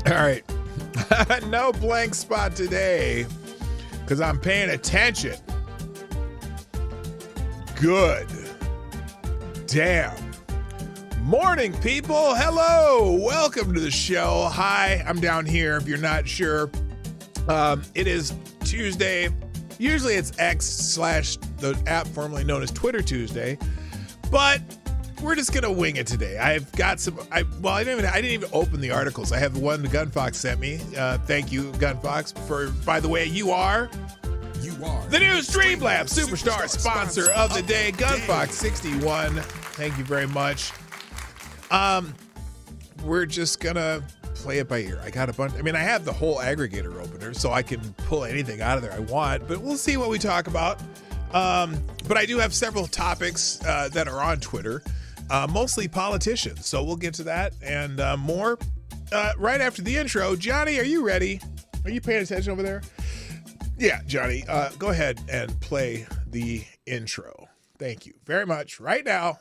All right. No blank spot today because I'm paying attention. Good. Damn. Morning, people. Hello. Welcome to the show. Hi, I'm down here if you're not sure. It is Tuesday. Usually it's X / the app formerly known as Twitter Tuesday. But we're just going to wing it today. I've got some, I didn't even open the articles. I have the one Gunfox sent me. Thank you, Gunfox, for, by the way, you are the new Streamlabs Superstar sponsor of the day, Gunfox 61. Thank you very much. We're just going to play it by ear. I got a bunch. I mean, I have the whole aggregator opener, so I can pull anything out of there I want, but we'll see what we talk about. But I do have several topics that are on Twitter. Mostly politicians, so we'll get to that and more right after the intro. Johnny, are you ready? Are you paying attention over there? Yeah, Johnny, go ahead and play the intro. Thank you very much. Right now.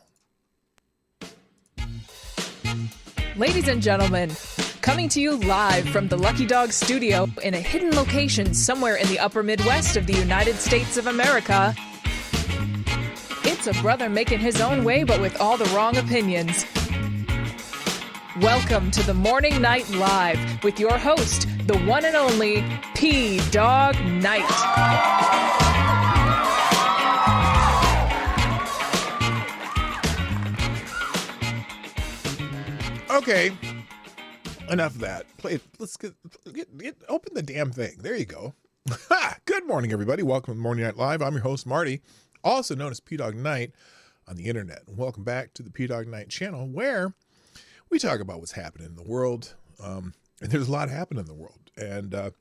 Ladies and gentlemen, coming to you live from the Lucky Dog studio in a hidden location somewhere in the upper Midwest of the United States of America, it's a brother making his own way, but with all the wrong opinions. Welcome to the Morning Night Live with your host, the one and only P-Dog Knight. Okay, enough of that. Let's get open the damn thing. There you go. Good morning, everybody. Welcome to Morning Night Live. I'm your host, Marty, also known as P-Dog Knight on the internet. Welcome back to the P-Dog Knight channel, where we talk about what's happening in the world. And there's a lot happening in the world, and a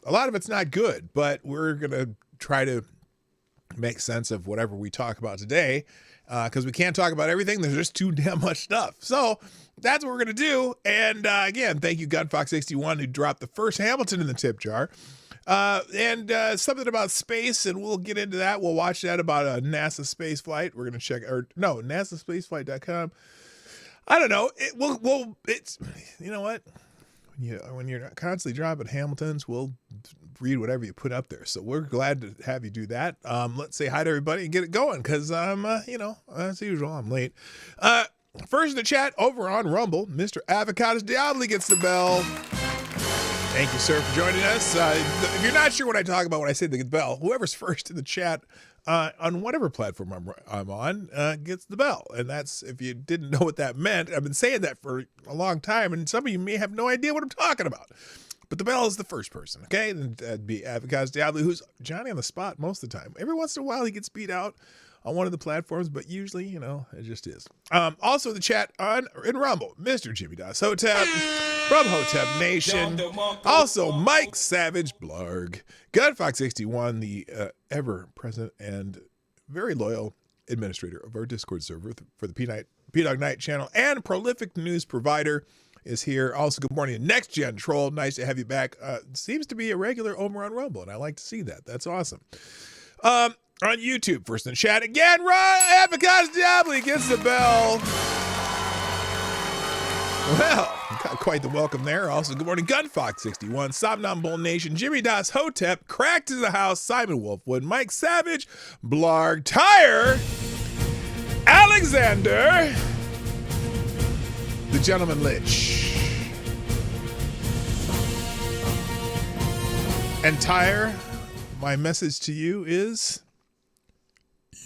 lot of it's not good, but we're going to try to make sense of whatever we talk about today, because we can't talk about everything. There's just too damn much stuff. So that's what we're going to do. And again, thank you, Gunfox61, who dropped the first Hamilton in the tip jar. And something about space, and we'll get into that. We'll watch that about a NASA space flight. We're going to check, NASAspaceflight.com. I don't know. It's, you know what? When you're constantly dropping Hamiltons, we'll read whatever you put up there. So we're glad to have you do that. Let's say hi to everybody and get it going, because I'm, as usual, I'm late. First in the chat over on Rumble, Mr. Avocados Diablo gets the bell. Thank you, sir, for joining us. If you're not sure what I talk about when I say the bell, whoever's first in the chat on whatever platform I'm on gets the bell. And that's, if you didn't know what that meant, I've been saying that for a long time, and some of you may have no idea what I'm talking about. But the bell is the first person, okay? And that'd be Avocados Diablo, who's Johnny on the spot most of the time. Every once in a while, he gets beat out on one of the platforms, but usually, it just is. Also in the chat in Rumble, Mr. Jimmy Das Hotep from Hotep Nation. Also, Mike Savage Blarg, Gunfox61, the ever-present and very loyal administrator of our Discord server for the P-Dog Knight channel and prolific news provider, is here. Also, good morning, Next Gen Troll. Nice to have you back. Seems to be a regular over on Rumble, and I like to see that. That's awesome. On YouTube, first in the chat again, Avocados Diablo gets the bell. Well, got quite the welcome there. Also, good morning, Gunfox61, Somnambul Nation, Jimmy Das Hotep, Cracked in the House, Simon Wolfwood, Mike Savage, Blarg, Tyre, Alexander, the Gentleman Lich, and Tyre. My message to you is,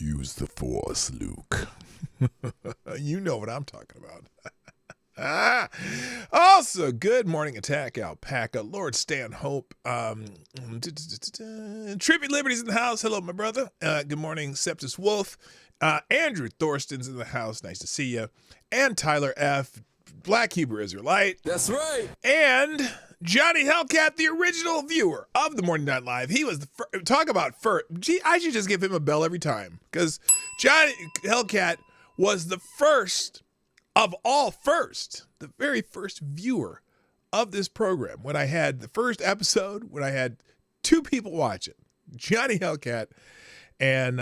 use the Force, Luke. You know what I'm talking about. Also, good morning, Attack Alpaca, Lord Stanhope, Trippy Liberty's in the house. Hello, my brother. Good morning, Septus Wolf. Andrew Thorsten's in the house. Nice to see you. And Tyler F., Black Hebrew Israelite. That's right. And Johnny Hellcat, the original viewer of the Morning Night Live. He was the first. Talk about first. Gee, I should just give him a bell every time, because Johnny Hellcat was the first of all first, the very first viewer of this program. When I had the first episode, when I had two people watch it, Johnny Hellcat and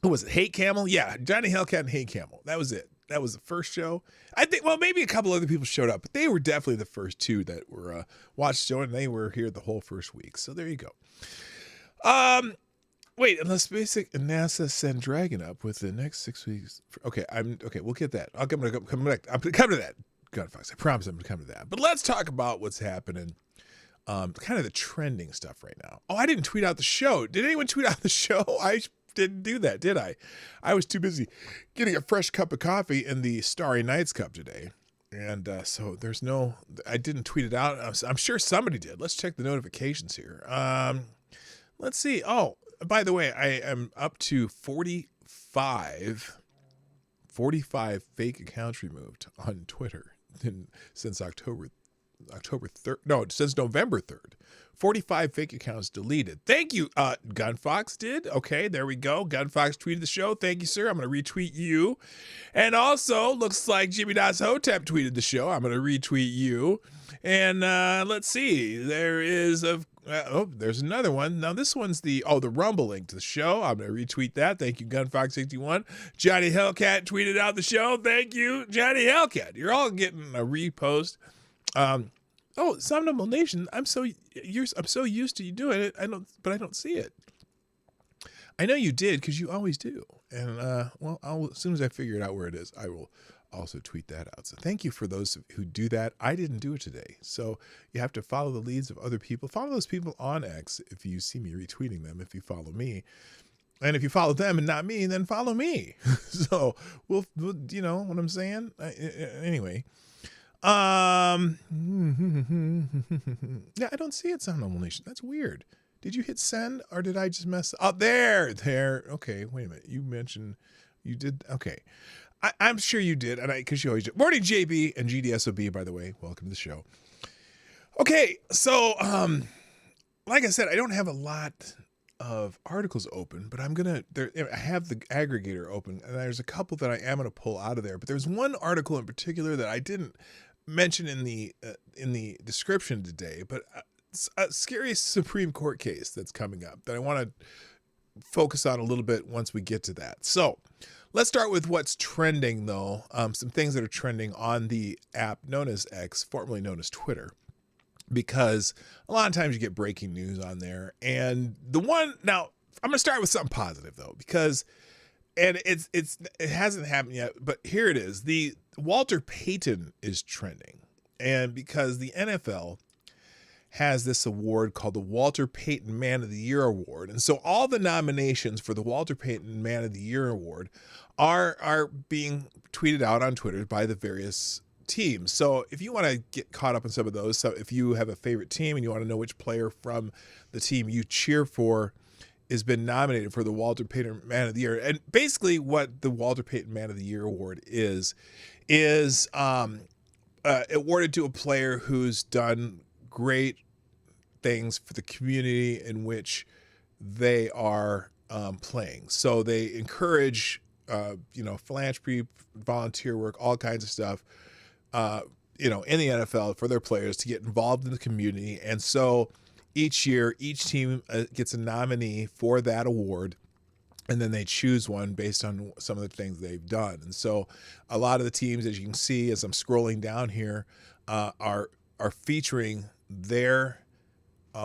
who was it? Hate Camel? Yeah, Johnny Hellcat and Hate Camel. That was it. That was the first show. I think, well, maybe a couple other people showed up, but they were definitely the first two that were watched the show, and they were here the whole first week. So there you go. Wait, unless Basic and NASA send Dragon up with the next 6 weeks. Okay, we'll get that. I'm gonna come back. I'm gonna come to that. Gunfox, I promise I'm gonna come to that. But let's talk about what's happening. Kind of the trending stuff right now. Oh, I didn't tweet out the show. Did anyone tweet out the show? I didn't do that, did I? I was too busy getting a fresh cup of coffee in the Starry Nights cup today. And so I didn't tweet it out. I'm sure somebody did. Let's check the notifications here. Let's see. Oh, by the way, I am up to 45 fake accounts removed on Twitter since October 3rd. No, since November 3rd. 45 fake accounts deleted. Thank you. Gunfox did. Okay, there we go. Gunfox tweeted the show. Thank you, sir. I'm going to retweet you. And also, looks like Jimmy Das Hotep tweeted the show. I'm going to retweet you. And let's see. There is there's another one. Now this one's the Rumble link to the show. I'm going to retweet that. Thank you, Gunfox61. Johnny Hellcat tweeted out the show. Thank you, Johnny Hellcat. You're all getting a repost. Somnambule Nation. I'm so used to you doing it. I don't see it. I know you did because you always do. And as soon as I figure it out where it is, I will also tweet that out. So thank you for those who do that. I didn't do it today. So you have to follow the leads of other people. Follow those people on X if you see me retweeting them, if you follow me. And if you follow them and not me, then follow me. So we'll you know what I'm saying? Anyway. Yeah, I don't see it, Sound Nation. That's weird. Did you hit send or did I just mess up? There. Okay, wait a minute. You mentioned you did. Okay. I'm sure you did, and because you always do. Morning, JB and GDSOB, by the way. Welcome to the show. Okay, so like I said, I don't have a lot of articles open, but I have the aggregator open, and there's a couple that I am going to pull out of there. But there's one article in particular that I didn't mention in the description today, but it's a scary Supreme Court case that's coming up that I want to focus on a little bit once we get to that. So let's start with what's trending, though. Some things that are trending on the app known as X, formerly known as Twitter, because a lot of times you get breaking news on there. And I'm going to start with something positive, though, because it hasn't happened yet, but here it is. The Walter Payton is trending, and because the NFL has this award called the Walter Payton Man of the Year Award. And so all the nominations for the Walter Payton Man of the Year Award are being tweeted out on Twitter by the various teams. So if you want to get caught up in some of those, so if you have a favorite team and you want to know which player from the team you cheer for has been nominated for the Walter Payton Man of the Year. And basically what the Walter Payton Man of the Year Award is awarded to a player who's done great things for the community in which they are playing. So they encourage, philanthropy, volunteer work, all kinds of stuff, in the NFL for their players to get involved in the community. And so each year, each team gets a nominee for that award, and then they choose one based on some of the things they've done. And so a lot of the teams, as you can see, as I'm scrolling down here, are featuring their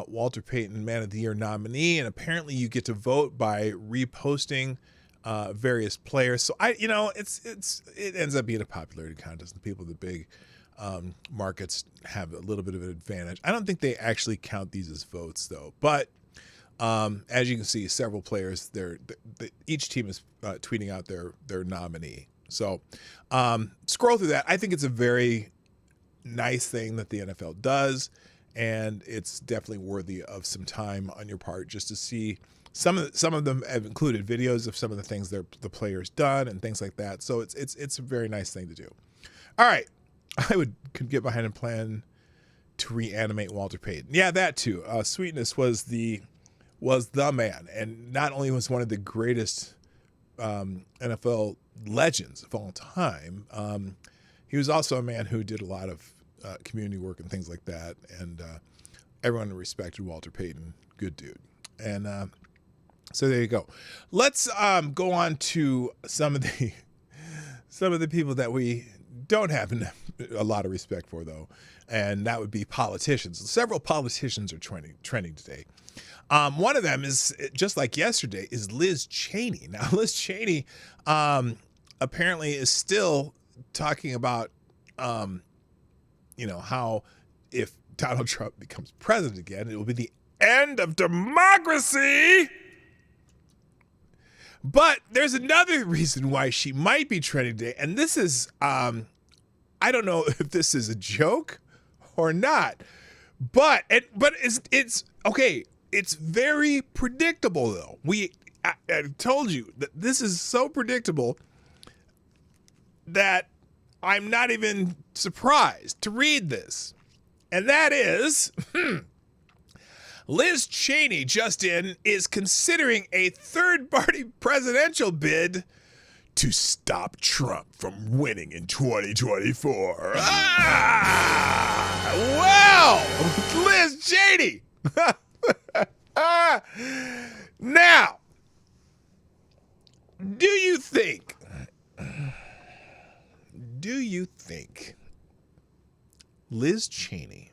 Walter Payton Man of the Year nominee. And apparently you get to vote by reposting various players. So it ends up being a popularity contest, and people with the big markets have a little bit of an advantage. I don't think they actually count these as votes, though. But as you can see, several players, each team is tweeting out their nominee. So scroll through that. I think it's a very nice thing that the NFL does, and it's definitely worthy of some time on your part just to see. Some of them have included videos of some of the things the players done and things like that. So it's a very nice thing to do. All right. I could get behind a plan to reanimate Walter Payton. Yeah, that too. Sweetness was the man, and not only was one of the greatest NFL legends of all time, he was also a man who did a lot of community work and things like that, and everyone respected Walter Payton. Good dude. And so there you go. Let's go on to some of some of the people that we don't have a lot of respect for, though, and that would be politicians. Several politicians are trending today. One of them is, just like yesterday, is Liz Cheney. Now, Liz Cheney apparently is still talking about, how if Donald Trump becomes president again, it will be the end of democracy. But there's another reason why she might be trending today, and this is, I don't know if this is a joke or not, but it's okay. It's very predictable, though. I told you that this is so predictable that I'm not even surprised to read this. And that is, Liz Cheney, Justin, is considering a third-party presidential bid to stop Trump from winning in 2024. Well, Liz Cheney. Now, do you think Liz Cheney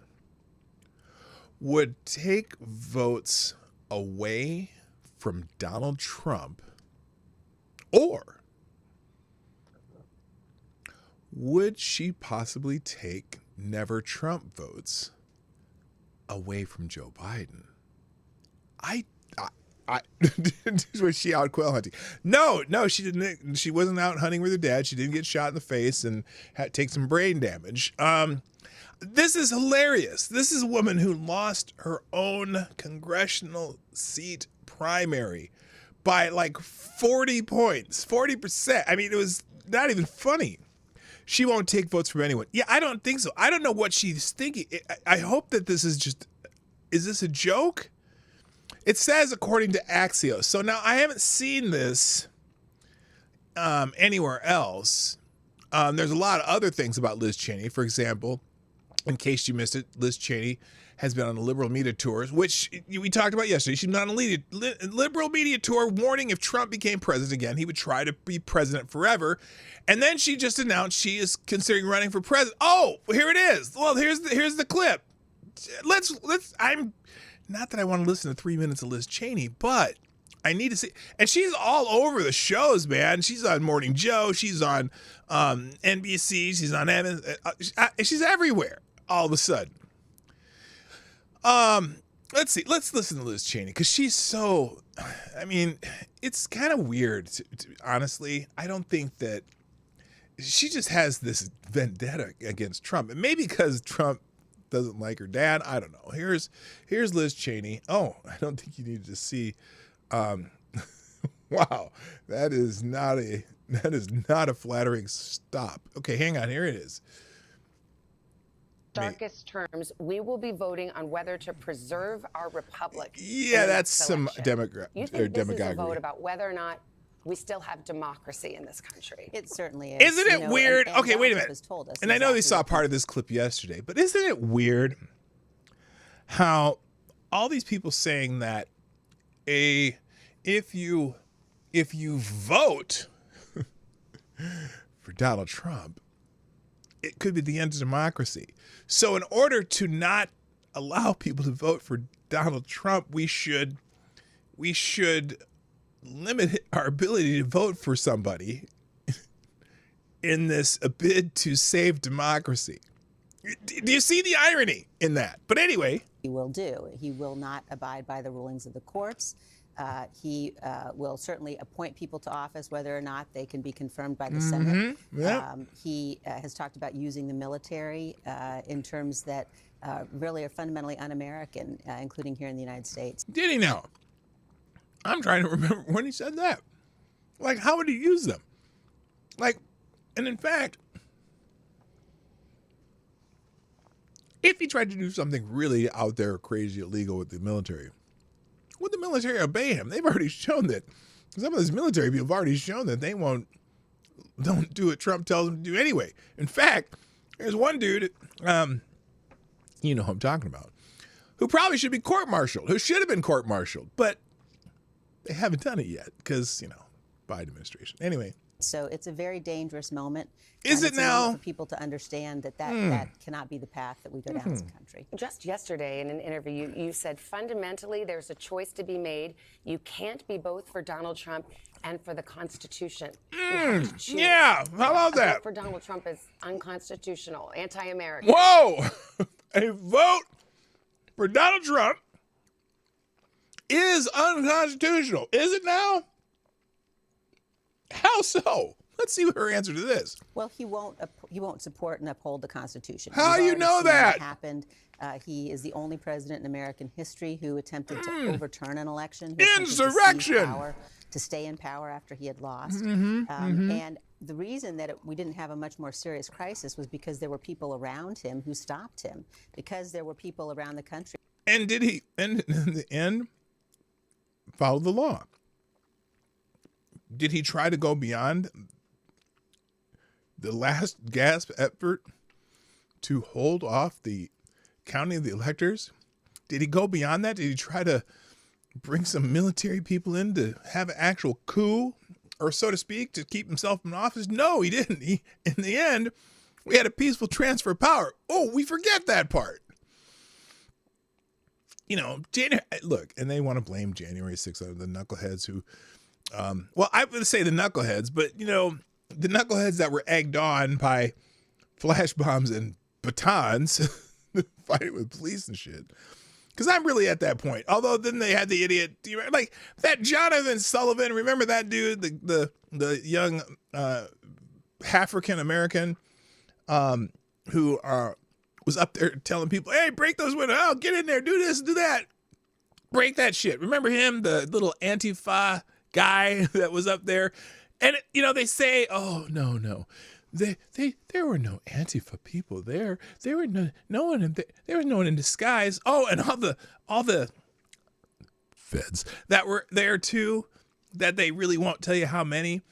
would take votes away from Donald Trump, or would she possibly take Never Trump votes away from Joe Biden? Was she out quail hunting? No, she didn't. She wasn't out hunting with her dad. She didn't get shot in the face and take some brain damage. This is hilarious. This is a woman who lost her own congressional seat primary by like 40 points, 40%. I mean, it was not even funny. She won't take votes from anyone. Yeah, I don't think so. I don't know what she's thinking. I hope that this is is this a joke? It says according to Axios. So now I haven't seen this anywhere else. There's a lot of other things about Liz Cheney. For example, in case you missed it, Liz Cheney has been on a liberal media tour, which we talked about yesterday. She's been on a liberal media tour warning if Trump became president again, he would try to be president forever. And then she just announced she is considering running for president. Oh, here it is. Well, here's the clip. I'm not that I want to listen to 3 minutes of Liz Cheney, but I need to see. And she's all over the shows, man. She's on Morning Joe. She's on NBC. She's on Evans. She's everywhere all of a sudden. Let's see. Let's listen to Liz Cheney because she's so. I mean, it's kind of weird. Honestly, I don't think that she just has this vendetta against Trump, and maybe because Trump doesn't like her dad. I don't know. Here's Liz Cheney. Oh, I don't think you needed to see. Wow, that is not a flattering stop. Okay, hang on. Here it is. Darkest terms, we will be voting on whether to preserve our republic. Yeah, that's some You think this is a demagoguery. vote about whether or not we still have democracy in this country? It certainly is. Isn't it weird? And Okay, wait a Donald minute. has told us And I know they exactly saw part of this clip yesterday, but isn't it weird how all these people saying that if you vote for Donald Trump, it could be the end of democracy. So in order to not allow people to vote for Donald Trump, we should limit our ability to vote for somebody in this a bid to save democracy. Do you see the irony in that? But anyway, he will do. He will not abide by the rulings of the courts. He will certainly appoint people to office, whether or not they can be confirmed by the Senate. Yep. He has talked about using the military in terms that really are fundamentally un-American, including here in the United States. Did he now? I'm trying to remember when he said that. Like, how would he use them? Like, and in fact, if he tried to do something really out there, crazy, illegal with the military, would the military obey him? They've already shown that. Some of these military people have already shown that they don't do what Trump tells them to do anyway. In fact, there's one dude, you know who I'm talking about, who probably should be court-martialed, who should have been court-martialed, but they haven't done it yet because, Biden administration. Anyway, So it's a very dangerous moment. Is and it it's a moment now? for people to understand that cannot be the path that we go down as a country. Just yesterday in an interview, you said fundamentally there's a choice to be made. You can't be both for Donald Trump and for the Constitution. You have to choose. Yeah, how about A vote that? for Donald Trump is unconstitutional, anti-American. Whoa! A vote for Donald Trump is unconstitutional. Is it now? How so? Let's see her answer to this. Well, he won't support and uphold the Constitution. How We've you already know seen that? what happened. He is the only president in American history who attempted to overturn an election. Who attempted to seize Insurrection! power, to stay in power after he had lost. And the reason that we didn't have a much more serious crisis was because there were people around him who stopped him, because there were people around the country. And did he, in the end, follow the law? Did he try to go beyond the last gasp effort to hold off the counting of the electors? Did he go beyond that? Did he try to bring some military people in to have an actual coup, or so to speak, to keep himself in office? No, he didn't. In the end, we had a peaceful transfer of power. Oh, we forget that part. You know, look, and they want to blame January 6th on the knuckleheads who, well, I would say the knuckleheads, but, you know, the knuckleheads that were egged on by flash bombs and batons fighting with police and shit. Because I'm really at that point. Although then they had the idiot, like that Jonathan Sullivan. Remember that dude, the young African American who was up there telling people, "Hey, break those windows! Oh, get in there, do this, do that, break that shit." Remember him, the little Antifa guy that was up there, and you know they say, "Oh no." There were no Antifa people there. There were no one. There was no one in disguise. Oh, and all the feds that were there too. That they really won't tell you how many.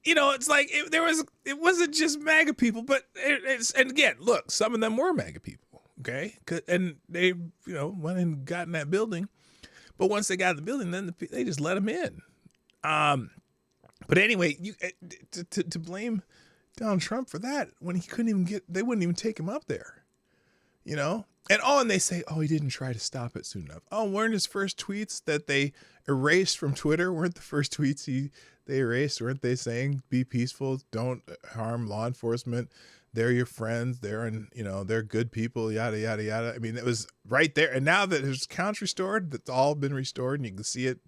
You know, it's like it wasn't just MAGA people, but and again, look, some of them were MAGA people. Okay, and they went and got in that building, but once they got in the building, then they just let them in. But anyway, to blame Donald Trump for that when he couldn't even they wouldn't even take him up there, and they say, oh, he didn't try to stop it soon enough. Oh, weren't his first tweets that they erased from Twitter, weren't the first tweets they erased, weren't they saying be peaceful, don't harm law enforcement, they're your friends, they're good people, yada yada yada. I mean, it was right there. And now that his account's restored, that's all been restored, and you can see it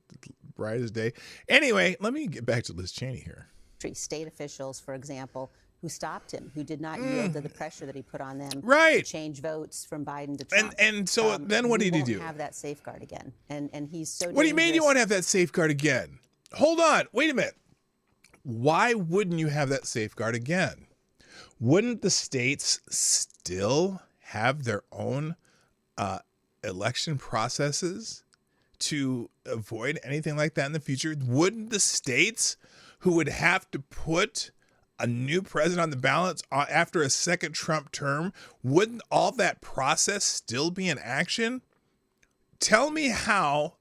bright as day. Anyway, let me get back to Liz Cheney here. State officials, for example, who stopped him, who did not yield to the pressure that he put on them to change votes from Biden to Trump. And so then what did he do? We won't have that safeguard again. And he's so What do you mean you won't have that safeguard again? Hold on. Wait a minute. Why wouldn't you have that safeguard again? Wouldn't the states still have their own election processes to avoid anything like that in the future? Wouldn't the states who would have to put a new president on the ballot after a second Trump term, wouldn't all that process still be in action? Tell me how,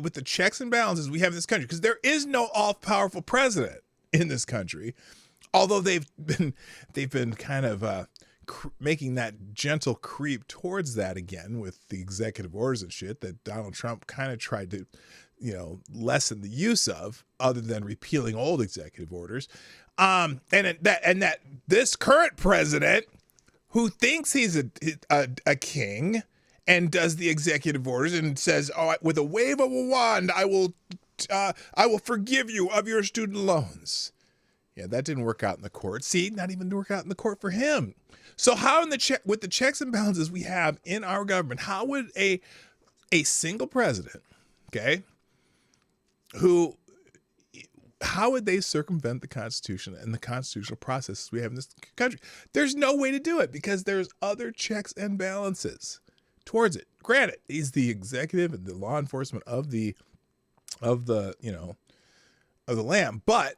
with the checks and balances we have in this country, because there is no all-powerful president in this country, although they've been kind of making that gentle creep towards that again with the executive orders and shit that Donald Trump kind of tried to lessen the use of, other than repealing old executive orders. And that this current president, who thinks he's a king and does the executive orders and says, "Oh, with a wave of a wand, I will forgive you of your student loans." Yeah, that didn't work out in the court. See, not even work out in the court for him. So how with the checks and balances we have in our government, how would a single president, okay, how would they circumvent the Constitution and the constitutional processes we have in this country? There's no way to do it because there's other checks and balances towards it. Granted, he's the executive and the law enforcement of the land, but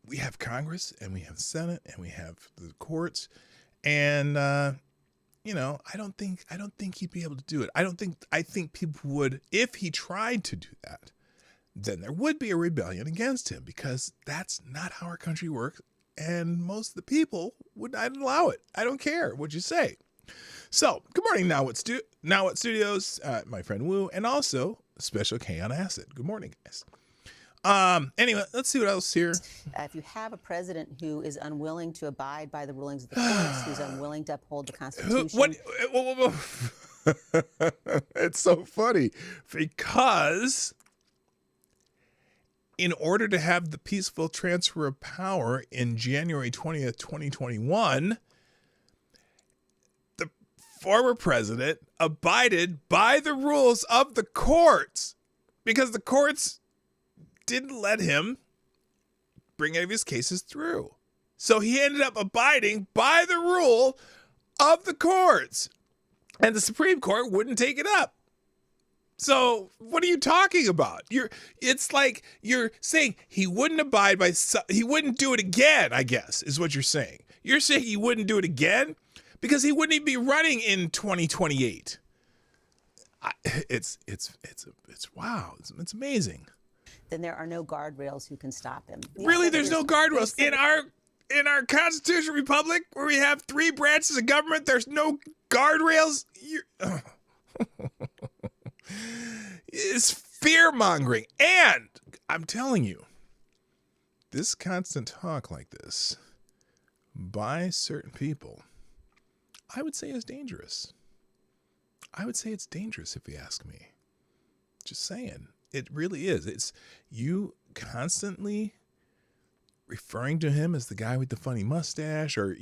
we have Congress and we have the Senate and we have the courts, and I don't think he'd be able to do it. I think people would, if he tried to do that, then there would be a rebellion against him, because that's not how our country works. And most of the people would not allow it. I don't care what you say. So, good morning, Now What Studios, my friend Wu, and also Special K on Acid. Good morning, guys. Anyway, let's see what else here. If you have a president who is unwilling to abide by the rulings of the courts, who's unwilling to uphold the Constitution. It's so funny, because in order to have the peaceful transfer of power in January 20th, 2021, the former president abided by the rules of the courts, because the courts didn't let him bring any of his cases through. So he ended up abiding by the rule of the courts, and the Supreme Court wouldn't take it up. So what are you talking about? It's like you're saying he wouldn't abide by, he wouldn't do it again, I guess, is what you're saying. You're saying he wouldn't do it again because he wouldn't even be running in 2028. It's wow. It's amazing. Then there are no guardrails who can stop him. Really, there's no guardrails in our constitutional republic where we have 3 branches of government. There's no guardrails. It's fear mongering, and I'm telling you, this constant talk like this by certain people, I would say is dangerous. I would say it's dangerous if you ask me. Just saying. It really is. It's you constantly referring to him as the guy with the funny mustache, or,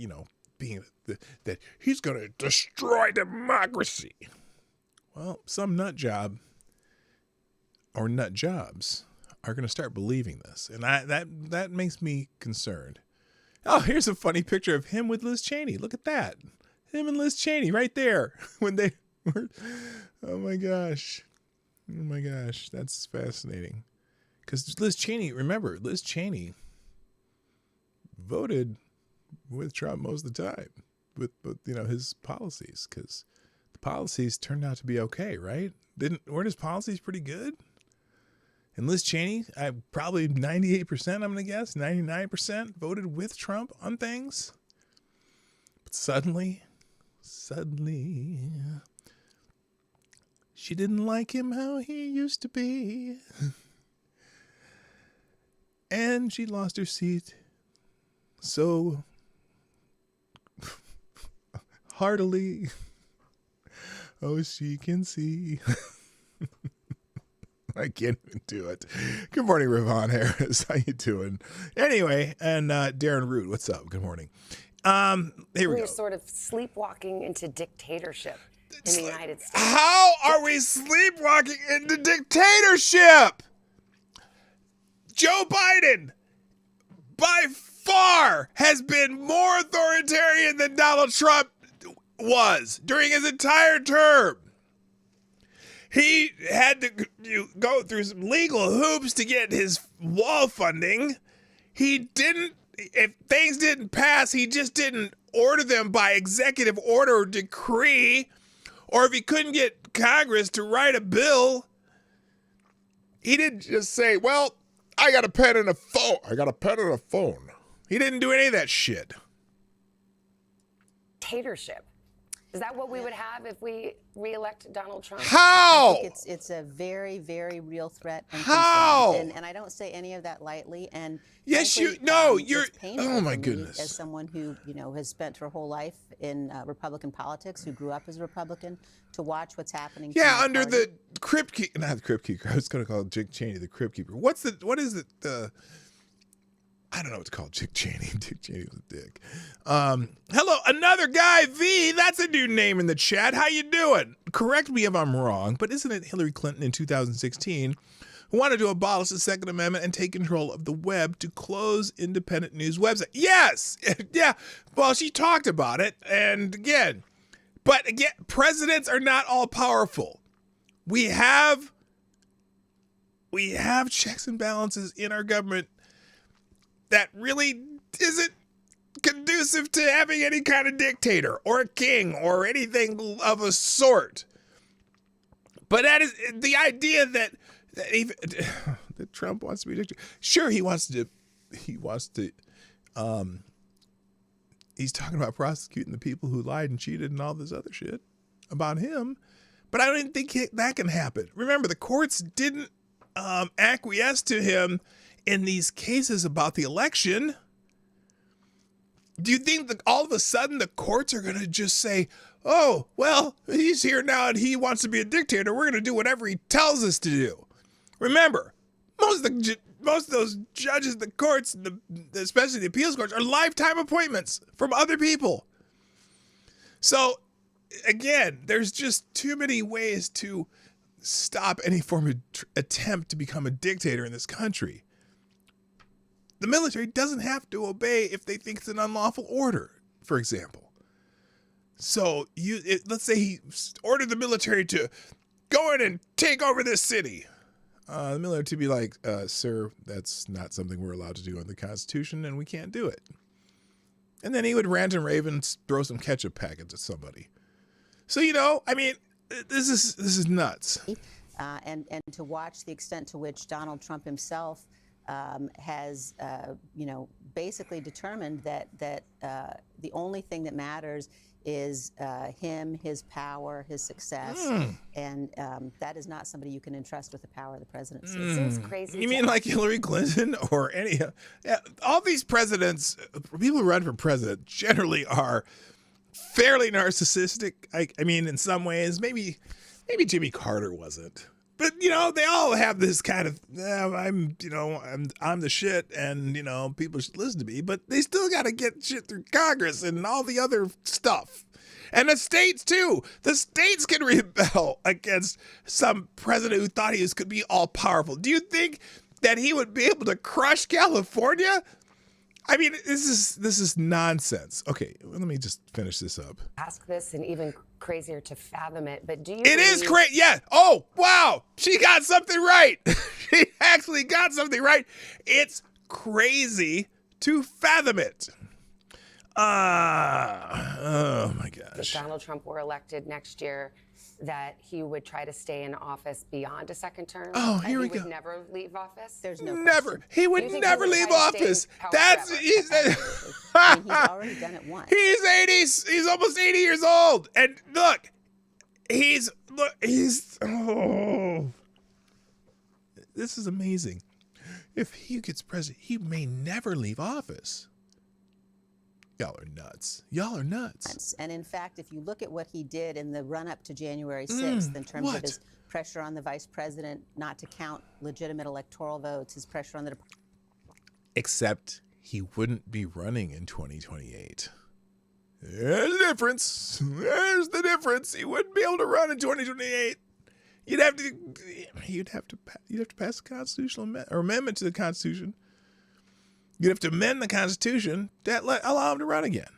being that he's going to destroy democracy. Well, some nut job or nut jobs are going to start believing this. And that makes me concerned. Oh, here's a funny picture of him with Liz Cheney. Look at that. Him and Liz Cheney right there when they were, oh my gosh. Oh my gosh, that's fascinating. Because Liz Cheney voted with Trump most of the time with his policies, because the policies turned out to be okay, right? Weren't his policies pretty good? And Liz Cheney, probably 98%, I'm going to guess, 99% voted with Trump on things. But suddenly, she didn't like him how he used to be. And she lost her seat so heartily. Oh, she can see. I can't even do it. Good morning, Ravon Harris. How you doing? Anyway, and Darren Root, what's up? Good morning. Here we go. We're sort of sleepwalking into dictatorship in the United States. How are we sleepwalking into dictatorship? Joe Biden, by far, has been more authoritarian than Donald Trump was during his entire term. He had to go through some legal hoops to get his wall funding. If things didn't pass, he just didn't order them by executive order or decree. Or if he couldn't get Congress to write a bill, he didn't just say, well, I got a pen and a phone. He didn't do any of that shit. Dictatorship. Is that what we would have if we reelect Donald Trump? How? I think it's a very, very real threat. And how? concern. And I don't say any of that lightly. And yes, frankly, you're. it's painful Oh my for me goodness. as someone who has spent her whole life in Republican politics, who grew up as a Republican, to watch what's happening. Yeah, to under party. the Crypt Keeper, not the Crypt Keeper. I was going to call Dick Cheney the Crypt Keeper. What is it? I don't know what to call Dick Cheney. Dick Cheney was a dick. Hello, another guy, V. That's a new name in the chat. How you doing? Correct me if I'm wrong, but isn't it Hillary Clinton in 2016 who wanted to abolish the Second Amendment and take control of the web to close independent news websites? Yes. Yeah. Well, she talked about it. But again, presidents are not all powerful. We have checks and balances in our government that really isn't conducive to having any kind of dictator or a king or anything of a sort. But that is the idea that even that Trump wants to be a dictator. Sure, he wants to, he's talking about prosecuting the people who lied and cheated and all this other shit about him. But I don't even think that can happen. Remember, the courts didn't acquiesce to him in these cases about the election. Do you think that all of a sudden the courts are going to just say, oh, well, he's here now and he wants to be a dictator. We're going to do whatever he tells us to do. Remember, most of those judges in the courts, especially the appeals courts, are lifetime appointments from other people. So, again, there's just too many ways to stop any form of attempt to become a dictator in this country. The military doesn't have to obey if they think it's an unlawful order, for example. So let's say he ordered the military to go in and take over this city. The military to be like, sir, that's not something we're allowed to do under the Constitution, and we can't do it. And then he would rant and rave and throw some ketchup packets at somebody. So, I mean, this is nuts. And to watch the extent to which Donald Trump himself has, basically determined that the only thing that matters is him, his power, his success, and that is not somebody you can entrust with the power of the presidency. It seems crazy. You mean like Hillary Clinton or any? All these presidents, people who run for president, generally are fairly narcissistic. I mean, in some ways, maybe Jimmy Carter wasn't. But, they all have this kind of, I'm the shit and, people should listen to me. But they still got to get shit through Congress and all the other stuff. And the states, too. The states can rebel against some president who thought he could be all powerful. Do you think that he would be able to crush California? I mean, this is nonsense. Okay, let me just finish this up. Ask this, and even crazier to fathom it. But do you? It is crazy. Yeah. Oh, wow. She got something right. She actually got something right. It's crazy to fathom it. Oh my gosh. If Donald Trump were elected next year, that he would try to stay in office beyond a second term. Oh, here we and go. he would never leave office. There's no Never. question. He would You think never he would leave try to stay in office. power That's forever? I mean, he's already done it once. He's 80. He's almost 80 years old. And look, he's this is amazing. If he gets president, he may never leave office. Y'all are nuts. Y'all are nuts. And in fact, if you look at what he did in the run-up to January 6th, in terms what? of his pressure on the vice president not to count legitimate electoral votes, his pressure on the Except he wouldn't be running in 2028. There's the difference. There's the difference. He wouldn't be able to run in 2028. You'd have to pass a constitutional amendment to the Constitution. You'd have to amend the Constitution that allow him to run again.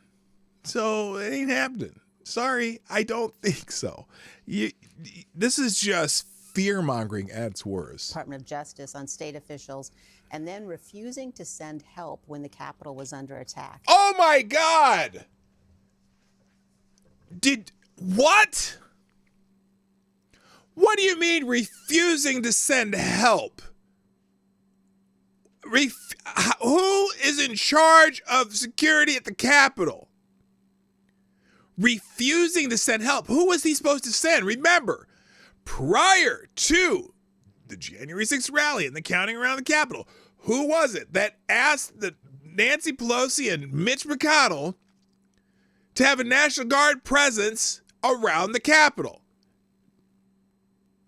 So it ain't happening. Sorry, I don't think so. This is just fear-mongering at its worst. Department of Justice on state officials, and then refusing to send help when the Capitol was under attack. Oh my God! What? What do you mean refusing to send help? Who is in charge of security at the Capitol? Refusing to send help. Who was he supposed to send? Remember, prior to the January 6th rally and the counting around the Capitol, who was it that asked Nancy Pelosi and Mitch McConnell to have a National Guard presence around the Capitol?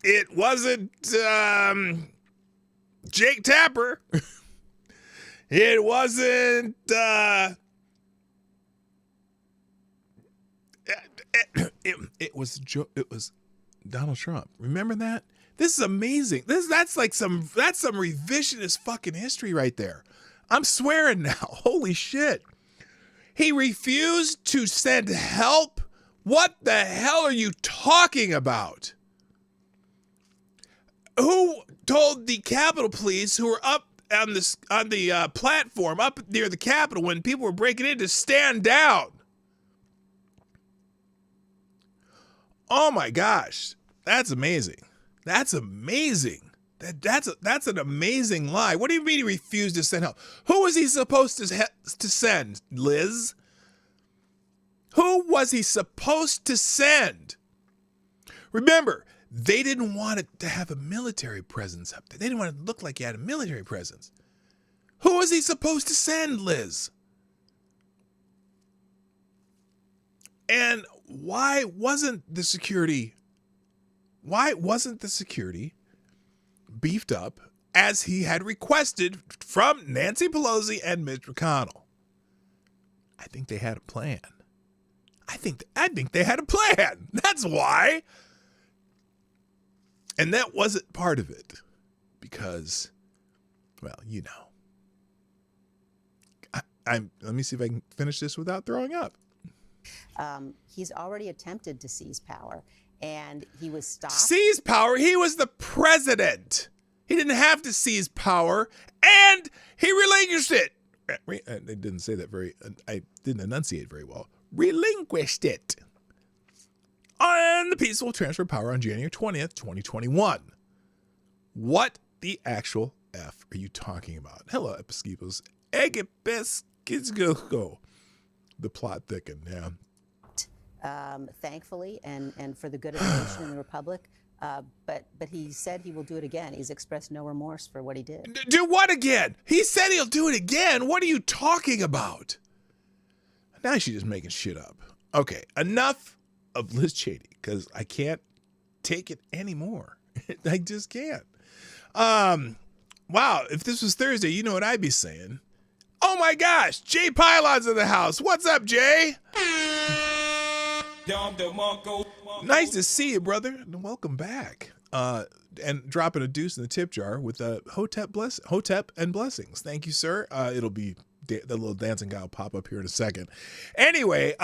It wasn't Jake Tapper. It wasn't it was Donald Trump. Remember that? This is amazing. That's some revisionist fucking history right there. I'm swearing now. Holy shit. He refused to send help? What the hell are you talking about? Who told the Capitol Police, who were up on the platform up near the Capitol when people were breaking in, to stand down? Oh my gosh, that's amazing. That's amazing. That's an amazing lie. What do you mean he refused to send help? Who was he supposed to send, Liz? Who was he supposed to send? Remember, they didn't want it to have a military presence up there. They didn't want it to look like he had a military presence. Who was he supposed to send, Liz? And why wasn't the security beefed up as he had requested from Nancy Pelosi and Mitch McConnell? I think they had a plan. I think they had a plan. That's why. And that wasn't part of it because, well, you know. Let me see if I can finish this without throwing up. He's already attempted to seize power, and he was stopped. Seize power? He was the president. He didn't have to seize power, and he relinquished it. I didn't say that I didn't enunciate very well. Relinquished it on the peaceful transfer of power on January 20th, 2021. What the actual F are you talking about? Hello, Episcopos. Go. The plot thickened, yeah. Thankfully, and for the good of the nation and the republic. But he said he will do it again. He's expressed no remorse for what he did. Do what again? He said he'll do it again. What are you talking about? Now she's just making shit up. Okay, enough of Liz Cheney, because I can't take it anymore. I just can't. Wow, if this was Thursday, you know what I'd be saying. Oh my gosh, Jay Pylon's in the house. What's up, Jay? Nice to see you, brother. And welcome back. And dropping a deuce in the tip jar with a Hotep and blessings. Thank you, sir. It'll be the little dancing guy will pop up here in a second. Anyway,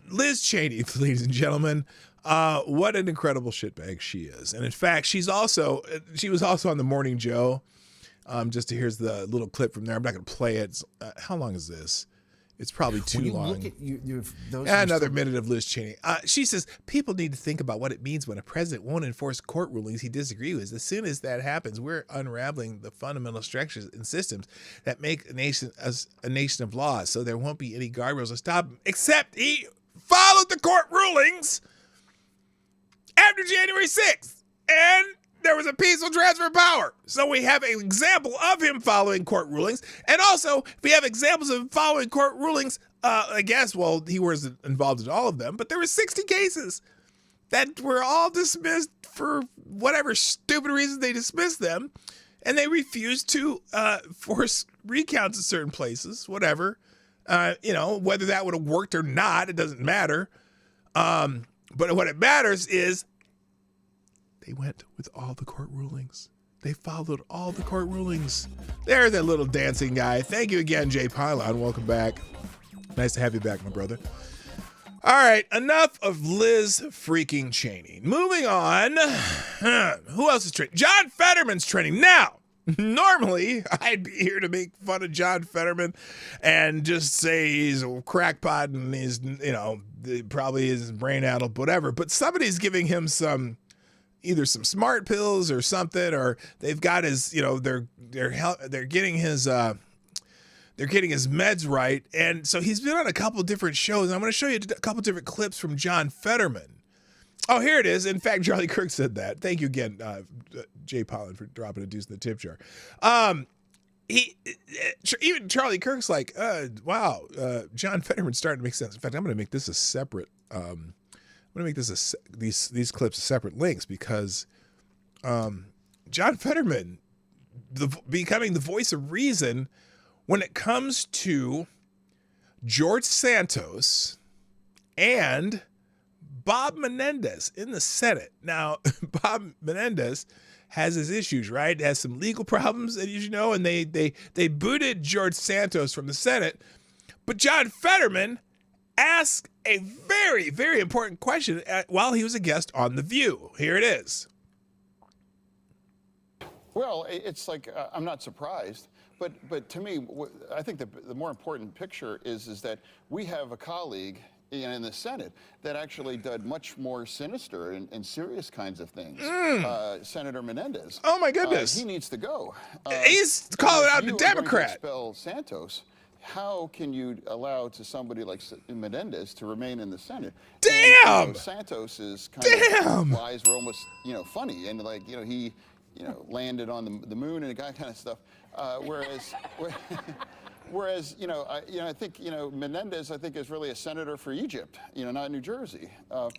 Liz Cheney, ladies and gentlemen, what an incredible shitbag she is. And in fact, she was also on the Morning Joe. Here's the little clip from there. I'm not going to play it. How long is this? It's probably too long. Look at those Another minute of Liz Cheney. She says, people need to think about what it means when a president won't enforce court rulings he disagrees with. As soon as that happens, we're unraveling the fundamental structures and systems that make a nation a nation of laws. So there won't be any guardrails to stop him, except he followed the court rulings after January 6th. And there was a peaceful transfer of power. So we have an example of him following court rulings. And also, we have examples of him following court rulings, he was involved in all of them, but there were 60 cases that were all dismissed for whatever stupid reason they dismissed them. And they refused to force recounts in certain places, whatever. Whether that would have worked or not, it doesn't matter. But what it matters is they went with all the court rulings. They followed all the court rulings. There's that little dancing guy. Thank you again, Jay Pylon. Welcome back. Nice to have you back, my brother. All right, enough of Liz freaking Cheney. Moving on. Who else is trending? John Fetterman's trending. Now, normally, I'd be here to make fun of John Fetterman and just say he's a crackpot and he's, probably his brain addled, whatever. But somebody's giving him either some smart pills or something, or they've got his, they're getting his meds right. And so he's been on a couple different shows. And I'm going to show you a couple different clips from John Fetterman. Oh, here it is. In fact, Charlie Kirk said that. Thank you again, Jay Pollan, for dropping a deuce in the tip jar. Even Charlie Kirk's like, wow, John Fetterman's starting to make sense. In fact, I'm going to make this a separate, these clips separate links because John Fetterman becoming the voice of reason when it comes to George Santos and Bob Menendez in the Senate. Now, Bob Menendez has his issues, right? Has some legal problems, as you know, and they booted George Santos from the Senate. But John Fetterman asked a very, very important question while he was a guest on The View. Here it is. Well, it's like, I'm not surprised, but to me, I think the more important picture is that we have a colleague in the Senate that actually did much more sinister and serious kinds of things. Senator Menendez. Oh my goodness. He needs to go. He's calling out the If you are going to Democrat. expel Santos, how can you allow to somebody like Menendez to remain in the Senate? Damn! And, Santos's kind of lies were almost, funny, and like, he, landed on the moon and that kind of stuff. Whereas, I think, Menendez, I think, is really a senator for Egypt, not New Jersey. Oh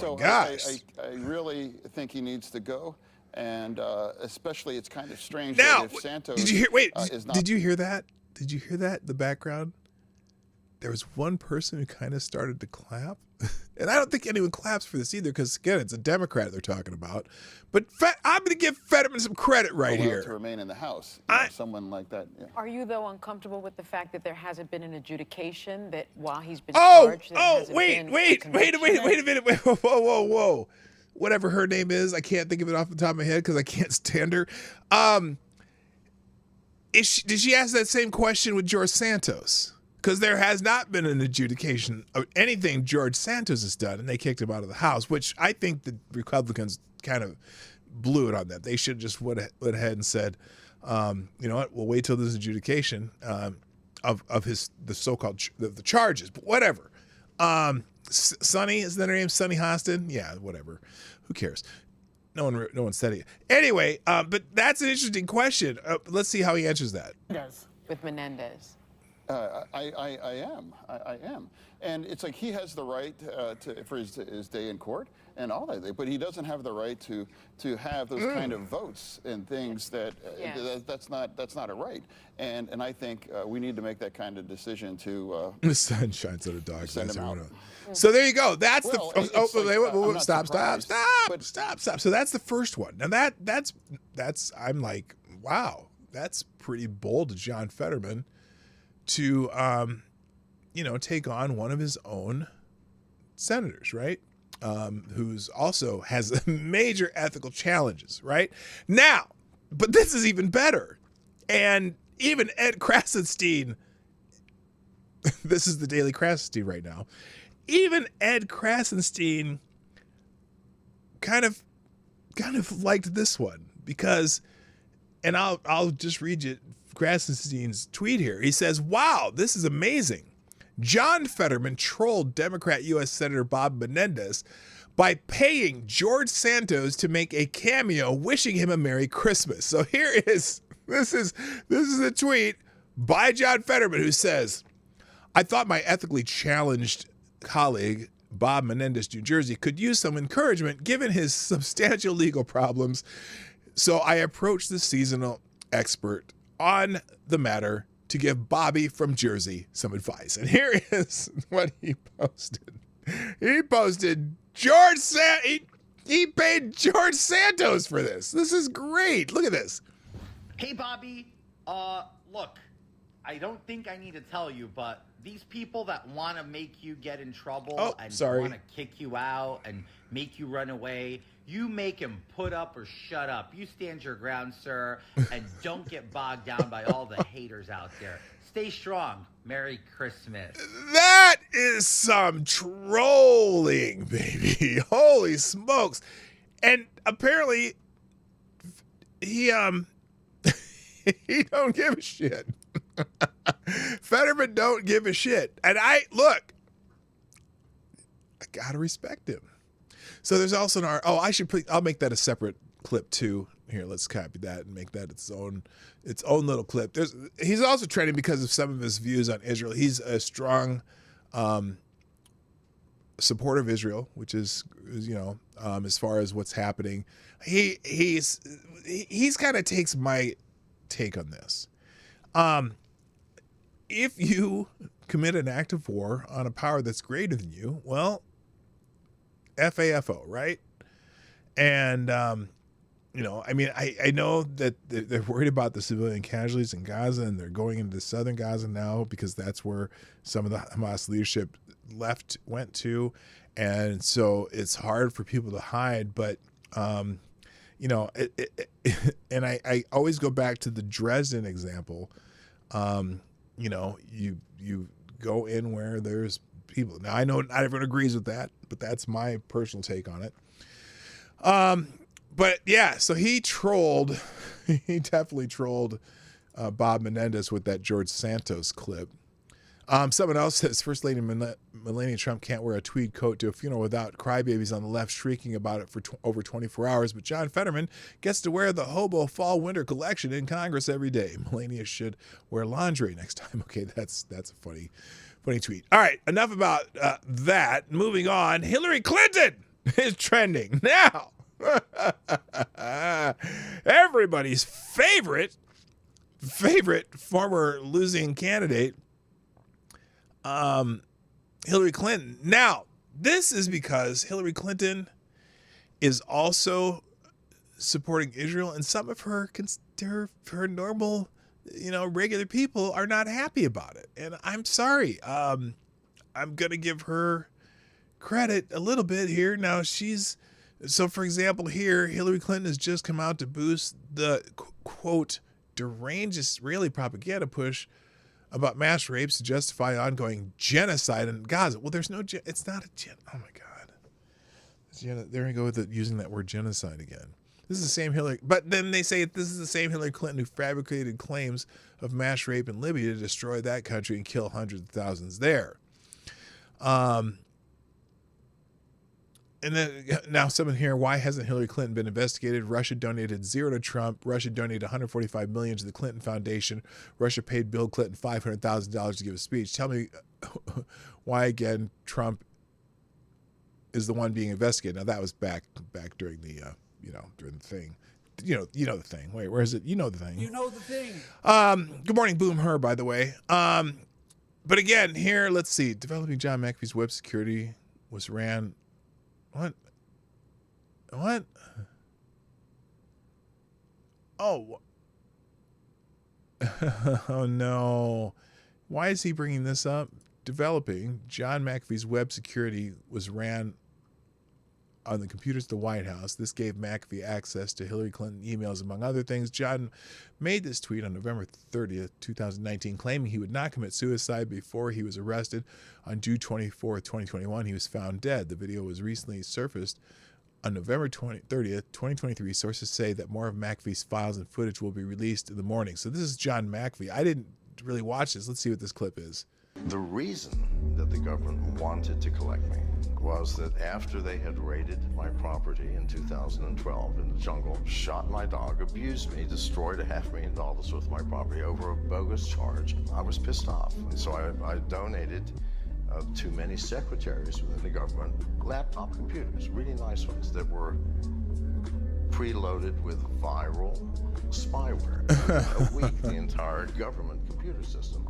my gosh! I really think he needs to go, and especially it's kind of strange Now, that if Santos did you hear? Wait, is not. did you hear that? Did you hear that in the background? There was one person who kind of started to clap. And I don't think anyone claps for this either because, again, it's a Democrat they're talking about. But I'm going to give Fetterman some credit right here. To remain in the House, someone like that. Yeah. Are you, though, uncomfortable with the fact that there hasn't been an adjudication, that while he's been charged, there hasn't been wait a minute. Wait, whoa. Whatever her name is, I can't think of it off the top of my head because I can't stand her. Did she ask that same question with George Santos? Because there has not been an adjudication of anything George Santos has done, and they kicked him out of the House, which I think the Republicans kind of blew it on that. They should just went ahead and said, you know what, we'll wait till there's adjudication of the so-called the charges, but whatever. Sonny, is that her name? Sonny Hostin? Yeah, whatever. Who cares? No one said it. Anyway, but that's an interesting question. Let's see how he answers that. with Menendez? I am. And it's like he has the right for his day in court and all that, but he doesn't have the right to have those kind of votes and things that's not a right. And I think we need to make that kind of decision to the sun shines on a dog. send him out. So there you go. That's Well, the it's like, stop. So that's the first one. Now that's I'm like, wow, that's pretty bold of John Fetterman to take on one of his own senators, right? Who's also has major ethical challenges, right? Now, but this is even better. And even Ed Krasenstein, this is the Daily Krasenstein right now. Even Ed Krasenstein kind of liked this one because, and I'll just read you Krasenstein's tweet here. He says, "Wow, this is amazing. John Fetterman trolled Democrat U.S. Senator Bob Menendez by paying George Santos to make a cameo wishing him a Merry Christmas." So here is, this is a tweet by John Fetterman who says, "I thought my ethically challenged colleague, Bob Menendez, New Jersey, could use some encouragement given his substantial legal problems. So I approached the seasonal expert on the matter to give Bobby from Jersey some advice." And here is what he posted. He posted he paid George Santos for this. This is great. Look at this. "Hey, Bobby, look, I don't think I need to tell you, but these people that want to make you get in trouble and want to kick you out and make you run away, you make them put up or shut up. You stand your ground, sir, and don't get bogged down by all the haters out there. Stay strong. Merry Christmas." That is some trolling, baby. Holy smokes. And apparently he he don't give a shit. Fetterman don't give a shit. And I gotta respect him. So there's also I'll make that a separate clip too. Here, let's copy that and make that its own little clip. He's also trending because of some of his views on Israel. He's a strong supporter of Israel, which is as far as what's happening. He's kind of takes my take on this. If you commit an act of war on a power that's greater than you, well, FAFO, right? And, I know that they're worried about the civilian casualties in Gaza, and they're going into southern Gaza now because that's where some of the Hamas leadership went to. And so it's hard for people to hide. But, and I always go back to the Dresden example. You go in where there's people. Now, I know not everyone agrees with that, but that's my personal take on it. But yeah, so he definitely trolled Bob Menendez with that George Santos clip. Someone else says First Lady Melania Trump can't wear a tweed coat to a funeral without crybabies on the left shrieking about it for over 24 hours. But John Fetterman gets to wear the hobo fall-winter collection in Congress every day. Melania should wear lingerie next time. Okay, that's a funny tweet. All right, enough about that. Moving on, Hillary Clinton is trending now. Everybody's favorite former losing candidate. Hillary Clinton. Now, this is because Hillary Clinton is also supporting Israel, and some of her normal, regular people are not happy about it. And I'm sorry. I'm going to give her credit a little bit here. Now, so for example, here, Hillary Clinton has just come out to boost the, quote, deranged Israeli propaganda push about mass rapes to justify ongoing genocide in Gaza. Well, there's no, it's not a oh my God. There we go with using that word genocide again. This is the same Hillary, but then they say this is the same Hillary Clinton who fabricated claims of mass rape in Libya to destroy that country and kill hundreds of thousands there. And then now someone here, why hasn't Hillary Clinton been investigated? Russia donated $0 to Trump. Russia donated $145 million to the Clinton Foundation. Russia paid Bill Clinton $500,000 to give a speech. Tell me why again Trump is the one being investigated. Now that was back during the during the thing. You know the thing. Wait, where is it? You know the thing. You know the thing. Good morning, Boom Her, by the way. But again, here, let's see. Developing John McAfee's web security was ran. What? Oh. Oh, no. Why is he bringing this up? Developing John McAfee's web security was ran on the computers at the White House. This gave McAfee access to Hillary Clinton emails, among other things. John made this tweet on November 30th, 2019, claiming he would not commit suicide before he was arrested. On June 24th, 2021, he was found dead. The video was recently surfaced on November 30th, 2023. Sources say that more of McAfee's files and footage will be released in the morning. So this is John McAfee. I didn't really watch this. Let's see what this clip is. The reason that the government wanted to collect me was that after they had raided my property in 2012 in the jungle, shot my dog, abused me, destroyed $500,000 worth of my property over a bogus charge, I was pissed off. And so I donated to many secretaries within the government laptop computers, really nice ones that were preloaded with viral spyware. A week, the entire government computer system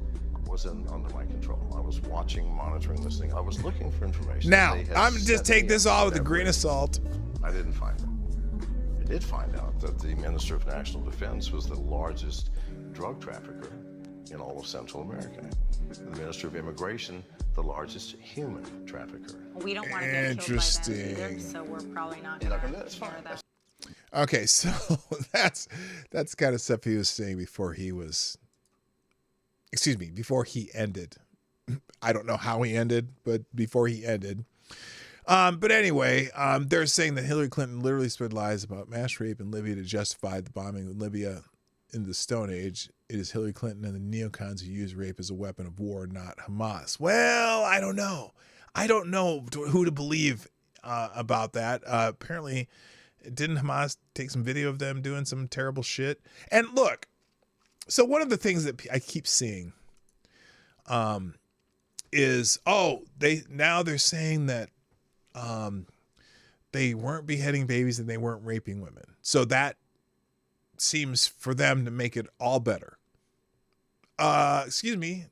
was under my control. I was watching, monitoring this thing. I was looking for information. Now, I'm just take this all with a grain of salt. I didn't find it. I did find out that the Minister of National Defense was the largest drug trafficker in all of Central America. The Minister of Immigration, the largest human trafficker. We don't want to get killed by that either, so we're probably not going to share that. Okay, so that's kind of stuff he was saying before he ended. I don't know how he ended, but before he ended. But anyway, they're saying that Hillary Clinton literally spread lies about mass rape in Libya to justify the bombing of Libya in the Stone Age. It is Hillary Clinton and the neocons who use rape as a weapon of war, not Hamas. Well, I don't know. I don't know who to believe about that. Apparently, didn't Hamas take some video of them doing some terrible shit? And look, so one of the things that I keep seeing is, they're saying that they weren't beheading babies and they weren't raping women. So that seems for them to make it all better. Excuse me.